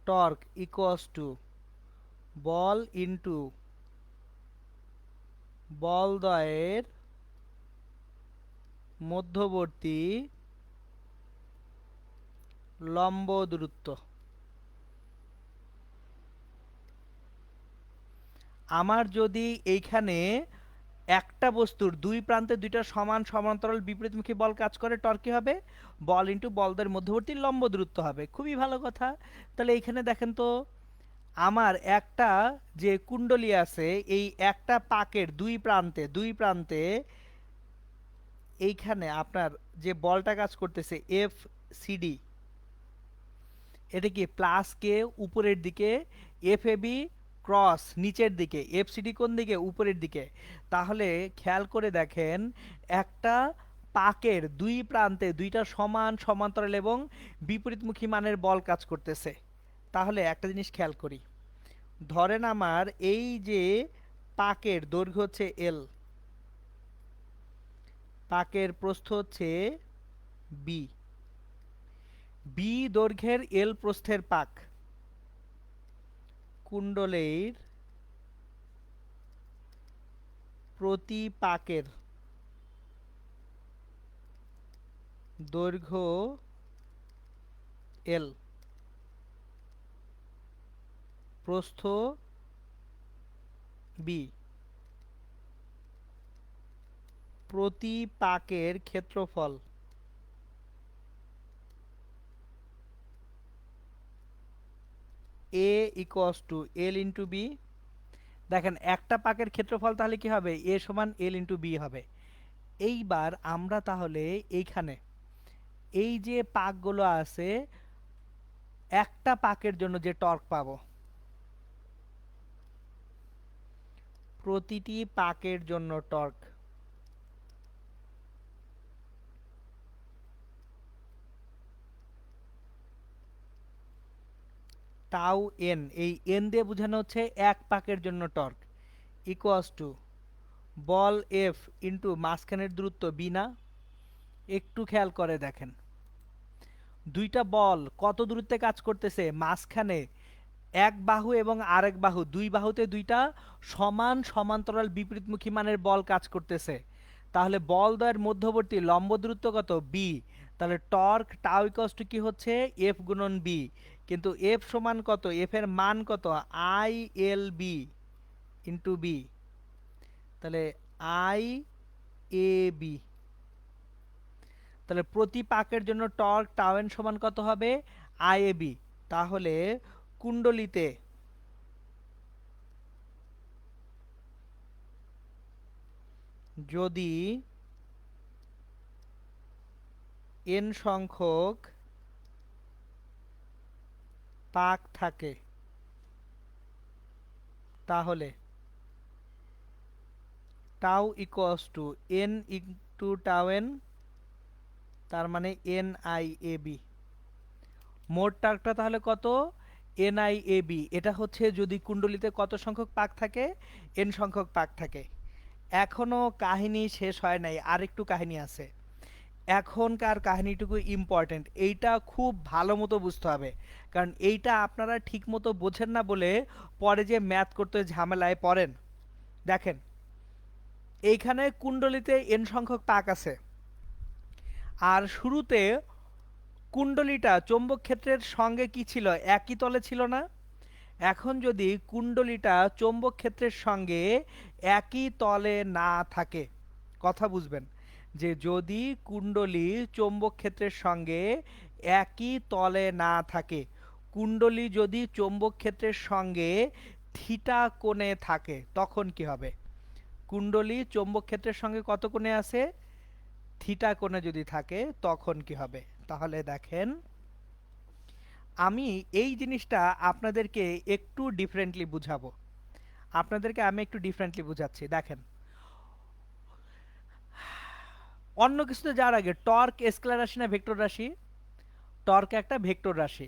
টর্ক ইকুয়ালস টু বল ইন্টু বলদ্বয়ের মধ্যবর্তী লম্ব দূরত্ব। আমার যদি এইখানে একটা বস্তুর দুই প্রান্তে দুইটা সমান সমান্তরাল বিপরীতমুখী বল কাজ করে, টর্ক কি হবে, বল ইন্টু বলদের মধ্যবর্তী লম্ব দূরত্ব হবে। খুবই ভালো কথা। তাহলে এইখানে দেখেন তো, আমার একটা যে কুণ্ডলী আছে, এই একটা পাকের দুই প্রান্তে এইখানে আপনার যে বলটা কাজ করতেছে এফ সিডি, এটা কি প্লাস কে উপরের দিকে, এফ এ বি ক্রস নিচের দিকে, এফ সিডি কোন দিকে, উপরের দিকে। তাহলে খেয়াল করে দেখেন, একটা পাকের দুই প্রান্তে দুইটা সমান সমান্তরাল এবং বিপরীতমুখী মানের বল কাজ করতেছে। তাহলে একটা জিনিস খেয়াল করি, ধরেন আমার এই যে পাকের দৈর্ঘ্য হচ্ছে এল, পাকের প্রস্থ হচ্ছে বি, বি দৈর্ঘ্যের এল প্রস্থের পাক, কুণ্ডলীর প্রতি পাকের দৈর্ঘ্য এল, প্রস্থ বি, প্রতি পাকের ক্ষেত্রফল A equals to L into B. দেখেন একটা পাকের ক্ষেত্রফল তাহলে কি হবে, এ সমান এল ইন্টু বি হবে। এইবার আমরা তাহলে এইখানে এই যে পাকগুলো আছে, একটা পাকের জন্য যে টর্ক পাবো, প্রতিটি পাকের জন্য টর্ক টাউ এন, এই এন দিয়ে বোঝানো হচ্ছে এক পাকের জন্য torque, equals to ball F into মাঝখানের দূরত্ব বি না? একটু খেয়াল করে দেখেন, দুইটা বল কত দূরত্বে কাজ করতেছে, মাঝখানে এক বাহু এবং আরেক বাহু, দুই বাহুতে দুইটা সমান সমান্তরাল বিপরীতমুখী মানের বল কাজ করতেছে। তাহলে বল দ্বয়ের মধ্যবর্তী লম্ব দূরত্ব কত? বি। তাহলে টর্ক টাউ ইকুয়ালস টু কি হচ্ছে? এফ গুণন বি। কিন্তু এফ সমান কত? এফ এর মান কত? I L B into B. তাহলে আই এ বি। তাহলে প্রতি পাকের জন্য টর্ক টাউ এন সমান কত হবে? I A B. তাহলে কুণ্ডলিতে যদি এন সংখ্যক পাক থাকে তাহলে tau equals to N into tau N, তার মানে এন আই এ বি। মোট টার্কটা তাহলে কত? N I A B. এটা হচ্ছে যদি কুণ্ডলিতে কত সংখ্যক পাক থাকে? এন সংখ্যক পাক থাকে। এখনো কাহিনী শেষ হয় নাই, আরেকটু কাহিনী আছে। এখনকার কাহিনীটুকু ইম্পর্টেন্ট, এইটা খুব ভালো মতো বুঝতে হবে, কারণ এইটা আপনারা ঠিক মতো বোঝেন না বলে পরে যে ম্যাথ করতে ঝামেলায় পড়েন। দেখেন, এইখানে কুণ্ডলিতে এন সংখ্যক পাক আছে, আর শুরুতে কুণ্ডলীটা চৌম্বক ক্ষেত্রের সঙ্গে কি ছিল? একই তলে ছিল না? এখন যদি কুণ্ডলীটা চৌম্বক ক্ষেত্রের সঙ্গে একই তলে না থাকে, কথা বুঝবেন, যে যদি কুণ্ডলী চৌম্বক ক্ষেত্রের সঙ্গে একই তলে না থাকে, কুণ্ডলী যদি চৌম্বক ক্ষেত্রের সঙ্গে থিটা কোণে থাকে, তখন কি হবে? কুণ্ডলী চৌম্বক ক্ষেত্রের সঙ্গে কত কোণে আছে? থিটা কোণে যদি থাকে, তখন কি হবে? তাহলে দেখেন, আমি এই জিনিসটা আপনাদেরকে একটু ডিফারেন্টলি বুঝাবো। আপনাদেরকে আমি একটু ডিফারেন্টলি বুঝাচ্ছি। দেখেন, অন্য কিছুতে যাওয়ার আগে, টর্ক স্কেলার রাশি না ভেক্টর রাশি? টর্ক একটা ভেক্টর রাশি।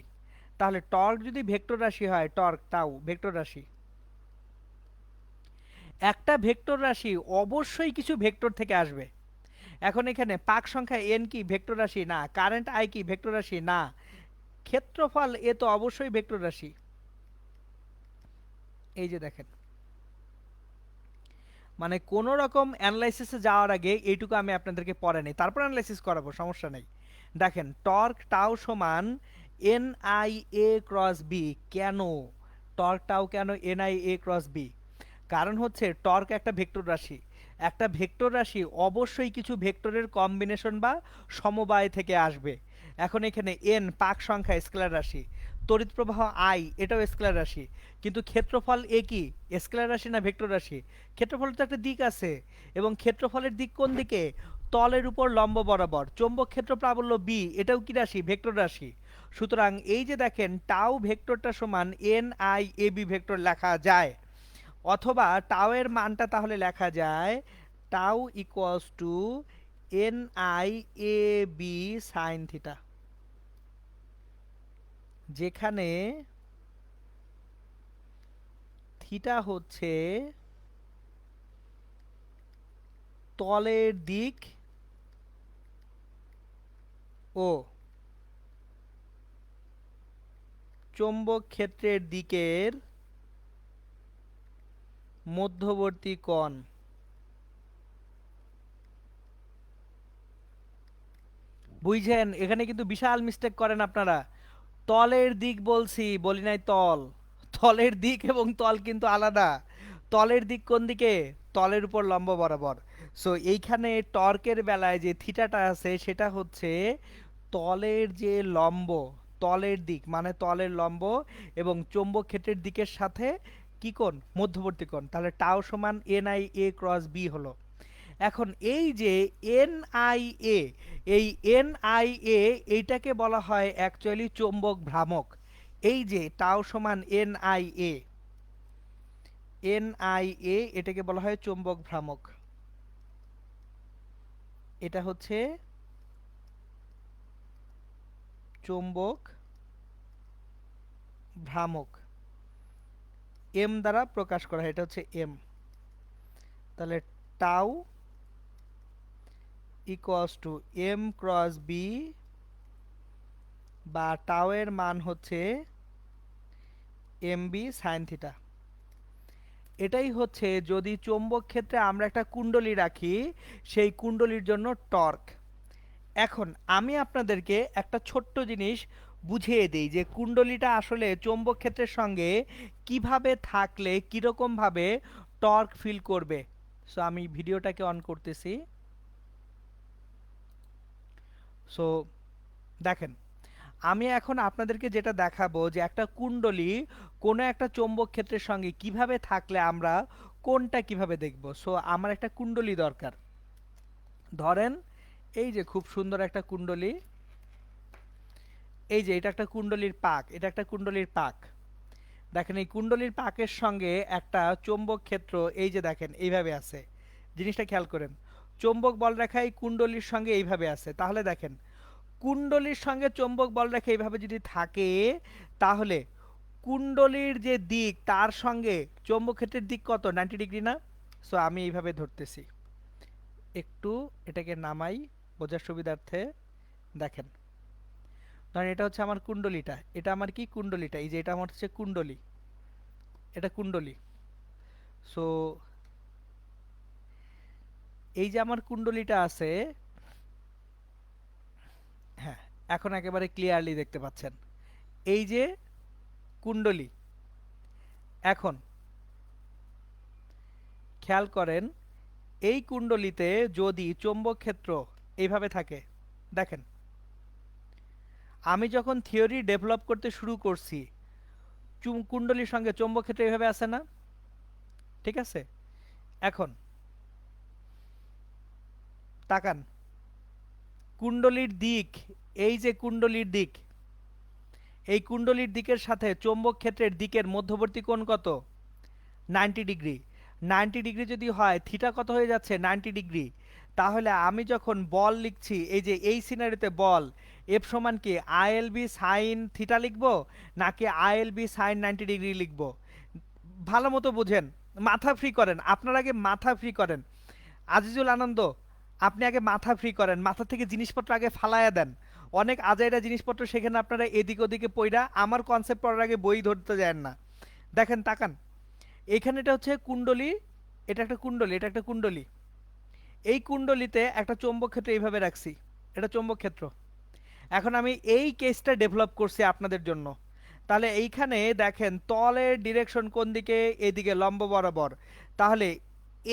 তাহলে টর্ক যদি ভেক্টর রাশি হয়, টর্ক টাউ ভেক্টর রাশি। একটা ভেক্টর রাশি অবশ্যই কিছু ভেক্টর থেকে আসবে। এখন এখানে পাক সংখ্যা এন কি ভেক্টর রাশি? না। কারেন্ট আই কি ভেক্টর রাশি? না। ক্ষেত্রফল এ তো অবশ্যই ভেক্টর রাশি। এই যে দেখেন, মানে কোন রকম অ্যানালাইসিসে যাওয়ার আগে এইটুকু আমি আপনাদেরকে পড়ে নেই, তারপর অ্যানালাইসিস করাবো, সমস্যা নেই। দেখেন, টর্ক টাউ সমান N I A cross B. কেন টর্ক টাউ, কেন N I A cross B? কারণ হচ্ছে টর্ক একটা ভেক্টর রাশি। একটা ভেক্টর রাশি অবশ্যই কিছু ভেক্টরের কম্বিনেশন বা সমবায় থেকে আসবে। এখন এখানে এন পাক সংখ্যা, স্কেলার রাশি। তড়িৎ প্রবাহ আই, এটাও স্কেলার রাশি। কিন্তু ক্ষেত্রফল এ কি স্কেলার রাশি না ভেক্টর রাশি? ক্ষেত্রফলের তো একটা দিক আছে, এবং ক্ষেত্রফলের দিক কোন দিকে? তলের উপর লম্ব বরাবর। চৌম্বক ক্ষেত্র প্রাবল্য বি, এটাও কি রাশি? ভেক্টর রাশি। সুতরাং এই যে দেখেন, টাউ ভেক্টরটা সমান N I A B vector লেখা যায়। অথবা টাউ এর মানটা তাহলে লেখা যায় tau equals to N I A B sine theta, যেখানে থিটা হচ্ছে তলের দিক ও চৌম্বক ক্ষেত্রের দিকের মধ্যবর্তী কোণ। বুঝছেন? এখানে কিন্তু বিশাল মিস্টেক করেন আপনারা। তলের দিক বলছি, বলি নাই তল। তলের দিক এবং তল কিন্তু আলাদা। তলের দিক কোন দিকে? তলের উপর লম্ব বরাবর। সো এইখানে টর্কের বেলায় যে থিটাটা আছে সেটা হচ্ছে তলের যে লম্ব, তলের দিক মানে তলের লম্ব এবং চৌম্বক ক্ষেত্রের দিকের সাথে কি কোণ? মধ্যবর্তী কোণ। তাহলে টাও সমান N I A cross B হলো। এখন এই যে এন আই এ, এই এন আই এ এইটাকে বলা হয় অ্যাকচুয়ালি চৌম্বক ভ্রামক। এই যে টাও সমান N I A, N I এ এটাকে বলা হয় চৌম্বক ভ্রামক। এটা হচ্ছে চৌম্বক ভ্রামক এম দ্বারা প্রকাশ করা হয়, এটা হচ্ছে এম। তাহলে tau equals to M cross B, বা টাউ এর মান হচ্ছে এম বি সাইন থিটা। এটাই হচ্ছে যদি চৌম্বক ক্ষেত্রে আমরা একটা কুণ্ডলী রাখি, সেই কুণ্ডলীর জন্য টর্ক। এখন আমি আপনাদেরকে একটা ছোট্ট জিনিস বুঝিয়ে দিই যে কুণ্ডলীটা আসলে চৌম্বক ক্ষেত্রের সঙ্গে কিভাবে থাকলে কিরকম ভাবে টর্ক ফিল করবে। সো আমি ভিডিওটাকে অন করতেছি। সো দেখেন, আমি এখন আপনাদেরকে যেটা দেখাবো যে একটা কুণ্ডলী কোনো একটা চৌম্বক ক্ষেত্রের সঙ্গে কিভাবে থাকলে আমরা কোনটা কিভাবে দেখব। সো আমার একটা কুণ্ডলী দরকার। ধরেন এই যে খুব সুন্দর একটা কুণ্ডলী, এই যে এটা একটা কুণ্ডলীর পাক, এটা একটা কুণ্ডলীর পাক। দেখেন এই কুণ্ডলীর পাকের সঙ্গে একটা চৌম্বক ক্ষেত্র এই যে দেখেন এইভাবে আছে। জিনিসটা খেয়াল করেন, চৌম্বক বলরেখা এই কুণ্ডলীর সঙ্গে এইভাবে আছে। তাহলে দেখেন কুণ্ডলীর সঙ্গে চৌম্বক বলরেখা এইভাবে যদি থাকে, তাহলে কুণ্ডলীর যে দিক তার সঙ্গে চৌম্বক ক্ষেত্রের দিক কত, 90 ডিগ্রি না? সো আমি এইভাবে ধরতেছি, একটু এটাকে নামাই বোঝার সুবিধার্থে। দেখেন ধরেন এটা হচ্ছে আমার কুণ্ডলীটা, এটা আমার কি কুণ্ডলীটা, এই যে এটা আমার হচ্ছে কুণ্ডলী, এটা কুণ্ডলী। সো এই যে আমার কুণ্ডলীটা আছে, হ্যাঁ এখন একেবারে ক্লিয়ারলি দেখতে পাচ্ছেন এই যে কুণ্ডলী। এখন খেয়াল করেন এই কুণ্ডলীতে যদি চৌম্বক ক্ষেত্র এইভাবে থাকে, দেখেন আমি যখন থিওরি ডেভেলপ করতে শুরু করছি কুণ্ডলীর সঙ্গে চৌম্বক ক্ষেত্র এইভাবে আছে না? ঠিক আছে, এখন তাকান কুণ্ডলীর দিক, এই যে কুণ্ডলীর দিক, এই কুণ্ডলীর দিকের সাথে চৌম্বক ক্ষেত্রের দিকের মধ্যবর্তী কোণ কত, 90 ডিগ্রি। 90 ডিগ্রি যদি হয় থিটা কত হয়ে যাচ্ছে, 90 ডিগ্রি। তাহলে আমি যখন বল লিখছি, এই যে এই সিনারিতে বল এফ সমান কি আইএল বি সাইন থিটা লিখবো নাকি আইএল বি সাইন 90 ডিগ্রি লিখবো? ভালো মতো বুঝেন, মাথা ফ্রি করেন, আপনার আগে মাথা ফ্রি করেন। আজিজুল আনন্দ, আপনি আগে মাথা ফ্রি করেন, মাথা থেকে জিনিসপত্র আগে ফালায়া দেন। অনেক আজাইরা জিনিসপত্র সেখানে আপনারা এদিক ওদিকে পইরা আমার কনসেপ্ট পড়ার আগে বই ধরতে যান না। দেখেন তাকান, এখানে এটা হচ্ছে কুণ্ডলী, এটা একটা কুণ্ডলী, এটা একটা কুণ্ডলী। এই কুণ্ডলীতে একটা চৌম্বক ক্ষেত্র এইভাবে রাখছি, এটা চৌম্বক ক্ষেত্র। এখন আমি এই কেসটা ডেভেলপ করছি আপনাদের জন্য। তাহলে এইখানে দেখেন তলের ডিরেকশন কোন দিকে, এদিকে লম্ব বরাবর। তাহলে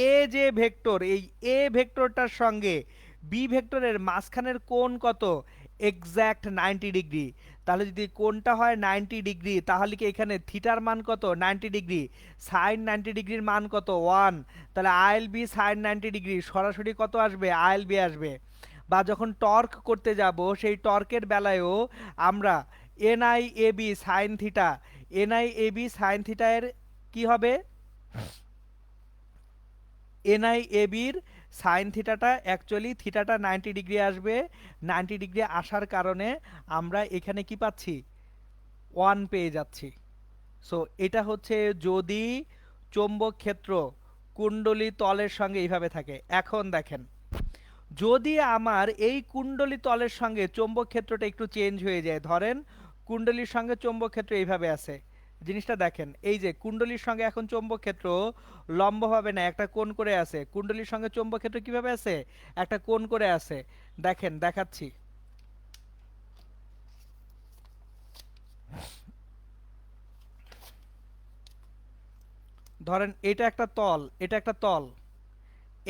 এ যে ভেক্টর, এই এ ভেক্টরটার সঙ্গে বি ভেক্টরের মাঝখানের কোণ কত, এক্স্যাক্ট 90 ডিগ্রি। তাহলে যদি কোণটা হয় 90 ডিগ্রি, তাহলে কি এখানে থিটার মান কত, 90 ডিগ্রি। সাইন 90 ডিগ্রির মান কত, 1। তাহলে আইএল বি সাইন 90 ডিগ্রি সরাসরি কত আসবে, আইএল বি আসবে। বা যখন টর্ক করতে যাব সেই টর্কের বেলায়ও আমরা এনআই এ বি সাইন থিটা, এনআই এ বি সাইন থিটা এর কি হবে, এনআই এ বির সাইন থিটাটা অ্যাকচুয়ালি থিটাটা 90 ডিগ্রি আসবে। 90 ডিগ্রি আসার কারণে আমরা এখানে কি পাচ্ছি, 1 পেয়ে যাচ্ছি। সো এটা হচ্ছে যদি চৌম্বক ক্ষেত্র কুণ্ডলী তলের সঙ্গে এইভাবে থাকে। এখন দেখেন যদি আমার এই কুণ্ডলী তলের সঙ্গে চৌম্বক ক্ষেত্রটা একটু চেঞ্জ হয়ে যায়, ধরেন কুণ্ডলীর সঙ্গে চৌম্বক ক্ষেত্র এইভাবে আছে, জিনিসটা দেখেন এই যে কুণ্ডলীর সঙ্গে এখন চৌম্বক ক্ষেত্র লম্বভাবে না, একটা কোণ করে আছে। কুণ্ডলীর সঙ্গে চৌম্বক ক্ষেত্র কিভাবে আছে, একটা কোণ করে আছে। দেখেন দেখাচ্ছি, ধরেন এটা একটা তল, এটা একটা তল,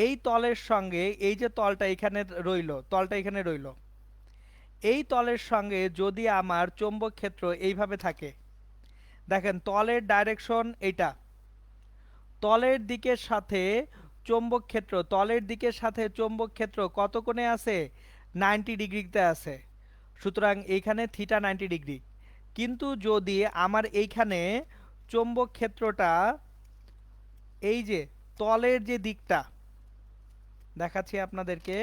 এই তলের সঙ্গে এই যে তলটা এখানে রইলো, তলটা এখানে রইলো, এই তলের সঙ্গে যদি আমার চৌম্বক ক্ষেত্র এইভাবে থাকে, দেখেন তলের ডাইরেকশন এইটা, তলের দিকের সাথে চৌম্বক ক্ষেত্র, তলের দিকের সাথে চৌম্বক ক্ষেত্র কত কোণে আছে, 90 ডিগ্রিতে আছে। সুতরাং এইখানে থিটা 90 ডিগ্রি। কিন্তু যদি আমার এইখানে চৌম্বক ক্ষেত্রটা এই যে তলের যে দিকটা দেখাচ্ছি আপনাদেরকে,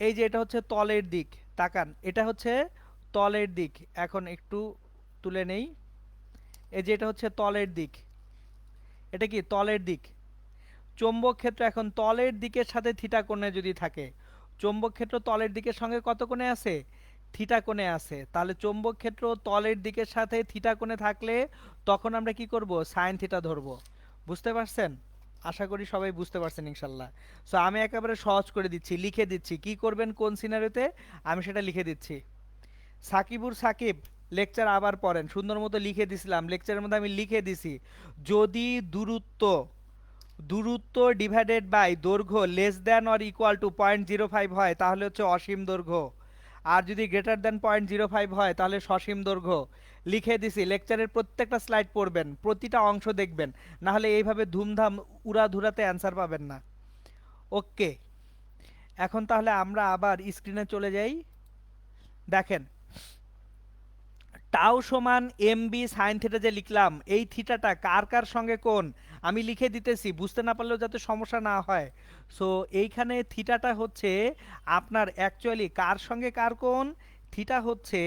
এই যে এটা হচ্ছে তলের দিক, তাকান এটা হচ্ছে তলের দিক। এখন একটু তুলে নেই। এই যে এটা হচ্ছে তলের দিক, এটা কি তলের দিক। চৌম্বক ক্ষেত্র এখন তলের দিকের সাথে থিটা কোণে যদি থাকে, চৌম্বক ক্ষেত্র তলের দিকের সঙ্গে কত কোণে আছে? থিটা কোণে আছে। তাহলে চৌম্বক ক্ষেত্র তলের দিকের সাথে থিটা কোণে থাকলে তখন আমরা কি করব? সাইন থিটা ধরবো। বুঝতে পারছেন? আশা করি সবাই বুঝতে পারছেন ইনশাল্লাহ। সো আমি একেবারে সহজ করে দিচ্ছি, লিখে দিচ্ছি কি করবেন কোন সিনারিওতে, আমি সেটা লিখে দিচ্ছি। সাকিবুর সাকিব, লেকচার আবার পড়েন। সুন্দর মতো লিখে দিছিলাম, লেকচারের মধ্যে আমি লিখে দিছি। যদি দূরত্ব দূরত্ব ডিভাইডেড বাই দৈর্ঘ্য less than or equal to 0.05 হয় তাহলে হচ্ছে অসীম দৈর্ঘ্য, আর যদি গ্রেটার দ্যান 0.05 হয় তাহলে সসীম দৈর্ঘ্য। লিখে দিছি, লেকচারের প্রত্যেকটা স্লাইড পড়বেন, প্রতিটা অংশ দেখবেন, না হলে এইভাবে ধুমধাম উড়াধুরাতে অ্যান্সার পাবেন না। ওকে, এখন তাহলে আমরা আবার স্ক্রিনে চলে যাই। দেখেন, টাও সমান এম বি সাইন থিটা যে লিখলাম, এই থিটাটা কার কার সঙ্গে কোণ আমি লিখে দিতেছি, বুঝতে না পারলেও যাতে সমস্যা না হয়। সো এইখানে থিটাটা হচ্ছে আপনার অ্যাকচুয়ালি কার সঙ্গে কার কোণ? থিটা হচ্ছে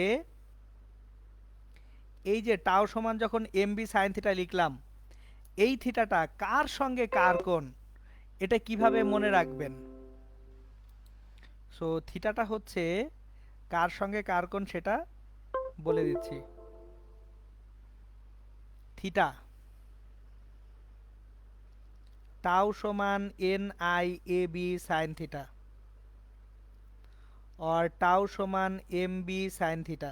এই যে টাও সমান যখন এম বি সাইন থিটা লিখলাম, এই থিটাটা কার সঙ্গে কার কোণ, এটা কিভাবে মনে রাখবেন? সো থিটাটা হচ্ছে কার সঙ্গে কার কোণ সেটা বলে দিচ্ছি। থিটা টাও সমান N I A B sine theta, আর টাও সমান এম বি সাইন থিটা।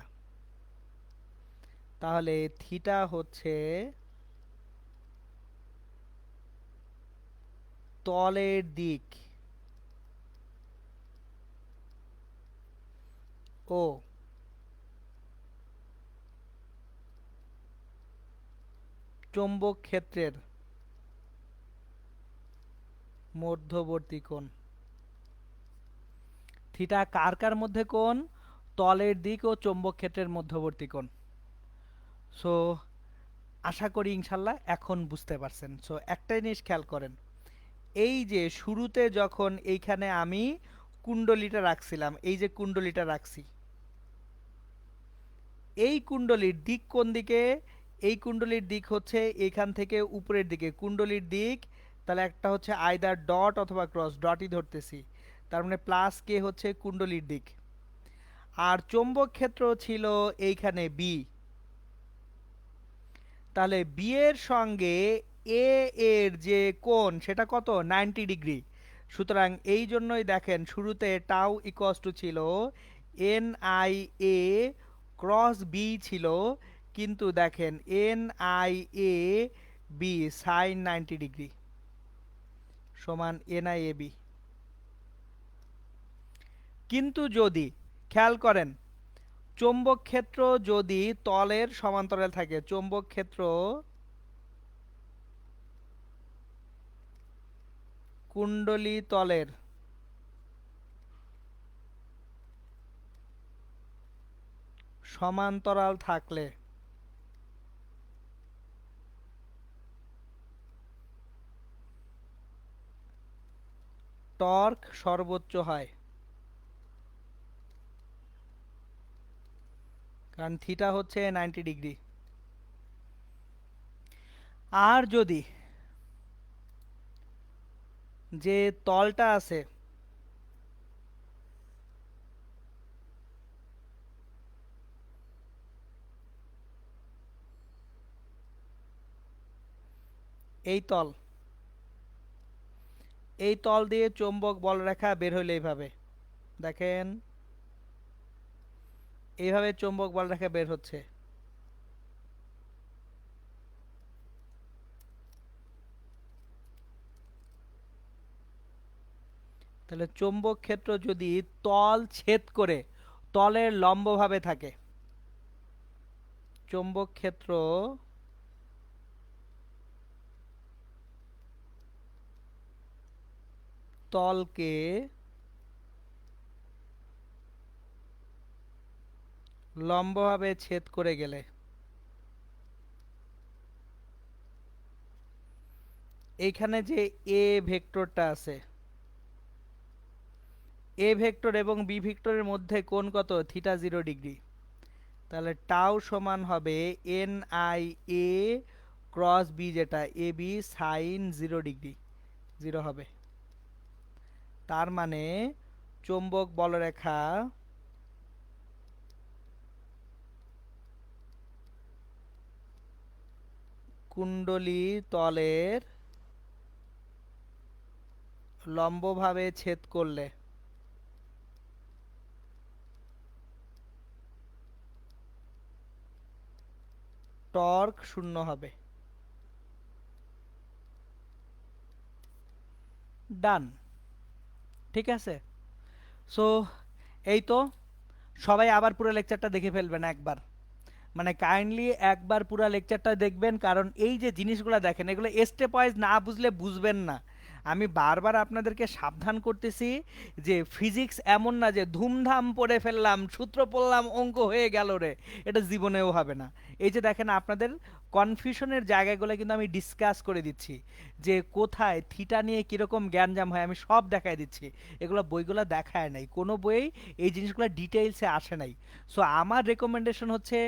তাহলে থিটা হচ্ছে তলের দিক ও চৌম্বক ক্ষেত্রের মধ্যবর্তী কোণ। থিটা কার কার মধ্যে কোণ? তলের দিক ও চৌম্বক ক্ষেত্রের মধ্যবর্তী কোণ। সো আশা করি ইনশাল্লাহ এখন বুঝতে পারছেন। সো একটা জিনিস খেয়াল করেন, এই যে শুরুতে যখন এইখানে আমি কুণ্ডলীটা রাখছিলাম, এই যে কুণ্ডলীটা রাখছি, এই কুণ্ডলীর দিক কোন দিকে? এই কুণ্ডলীর দিক হচ্ছে এখান থেকে উপরের দিকে কুণ্ডলীর দিক। তাহলে একটা হচ্ছে আইদার ডট অথবা ক্রস, ডটই ধরতেছি, তার মানে প্লাস কে হচ্ছে কুণ্ডলীর দিক। আর চৌম্বক ক্ষেত্র ছিল এইখানে বি, তাহলে বি এর সঙ্গে এ এর যে কোণ সেটা কত? 90 ডিগ্রি। সুতরাং এই জন্যই দেখেন শুরুতে টাউ ইকুয়ালস টু ছিল N I A cross B ছিল, কিন্তু দেখেন N I A B sine 90 degree সমান এন আই এ বি। কিন্তু যদি খেয়াল করেন, চৌম্বক ক্ষেত্র যদি তলের সমান্তরাল থাকে, চৌম্বক ক্ষেত্র কুণ্ডলী তলের সমান্তরাল থাকলে টর্ক সর্বোচ্চ হয়, কারণ থিটা হচ্ছে 90 ডিগ্রি। আর যদি যে তলটা আছে এই তল, এই তল দিয়ে চৌম্বক বলরেখা বের হইলে এইভাবে দেখেন, এইভাবে চৌম্বক বলরেখা বের হচ্ছে। তাহলে চৌম্বক ক্ষেত্র যদি তল ছেদ করে তলের লম্বভাবে থাকে, চৌম্বক ক্ষেত্র তলকে লম্বভাবে ছেদ করে গেলে এইখানে যে এ ভেক্টরটা আছে, এ ভেক্টর এবং বি ভেক্টরের মধ্যে কোণ কত? Theta 0 degree. তাহলে টাউ সমান হবে N I A cross B, যেটা এ বি সাইন 0 ডিগ্রি, 0 হবে। তার মানে চৌম্বক বলরেখা কুণ্ডলী তলের লম্বভাবে ছেদ করলে টর্ক 0 হবে। ডান। ঠিক আছে। সো এই তো, সবাই আবার পুরো লেকচারটা দেখে ফেলবেন একবার, মানে কাইন্ডলি একবার পুরো লেকচারটা দেখবেন, কারণ এই যে জিনিসগুলো দেখেন এগুলো স্টেপ ওয়াইজ না বুঝলে বুঝবেন না। আমি বারবার আপনাদেরকে সাবধান করতেছি যে ফিজিক্স এমন না যে ধুমধাম পড়ে ফেললাম, সূত্র পড়লাম, অঙ্ক হয়ে গেল রে, এটা জীবনেও হবে না। এই যে দেখেন আপনাদের কনফিউশনের জায়গাগুলো কিন্তু আমি ডিসকাস করে দিচ্ছি, যে কোথায় থিটা নিয়ে কীরকম জ্ঞানজাম হয় আমি সব দেখায় দিচ্ছি। এগুলো বইগুলো দেখায় নাই, কোনো বইয়েই এই জিনিসগুলো ডিটেইলসে আসে নাই। সো আমার রেকমেন্ডেশন হচ্ছে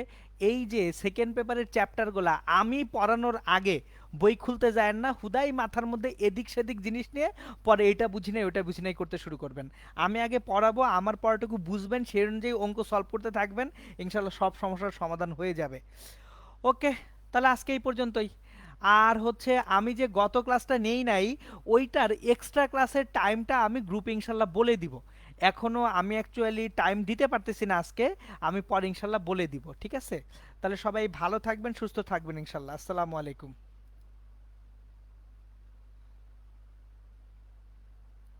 এই যে সেকেন্ড পেপারের চ্যাপ্টারগুলো আমি পড়ানোর আগে বই খুলতে যায় না, হুদাই মাথার মধ্যে এদিক সেদিক জিনিস নিয়ে পরে এটা বুঝি নাই ওটা বুঝি নাই করতে শুরু করবেন। আমি আগে পড়াবো, আমার পড়াটুকু বুঝবেন, সেই অনুযায়ী অঙ্ক সলভ করতে থাকবেন, ইনশাল্লাহ সব সমস্যার সমাধান হয়ে যাবে। ওকে, তাহলে আজকে এই পর্যন্তই। আর হচ্ছে আমি যে গত ক্লাসটা নেই নাই, ওইটার এক্সট্রা ক্লাসের টাইমটা আমি গ্রুপে ইনশাল্লাহ বলে দিব। এখনো আমি অ্যাকচুয়ালি টাইম দিতে পারতেছি না আজকে, আমি পরে ইনশাল্লাহ বলে দিব, ঠিক আছে? তাহলে সবাই ভালো থাকবেন, সুস্থ থাকবেন ইনশাল্লাহ। আসসালামু আলাইকুম।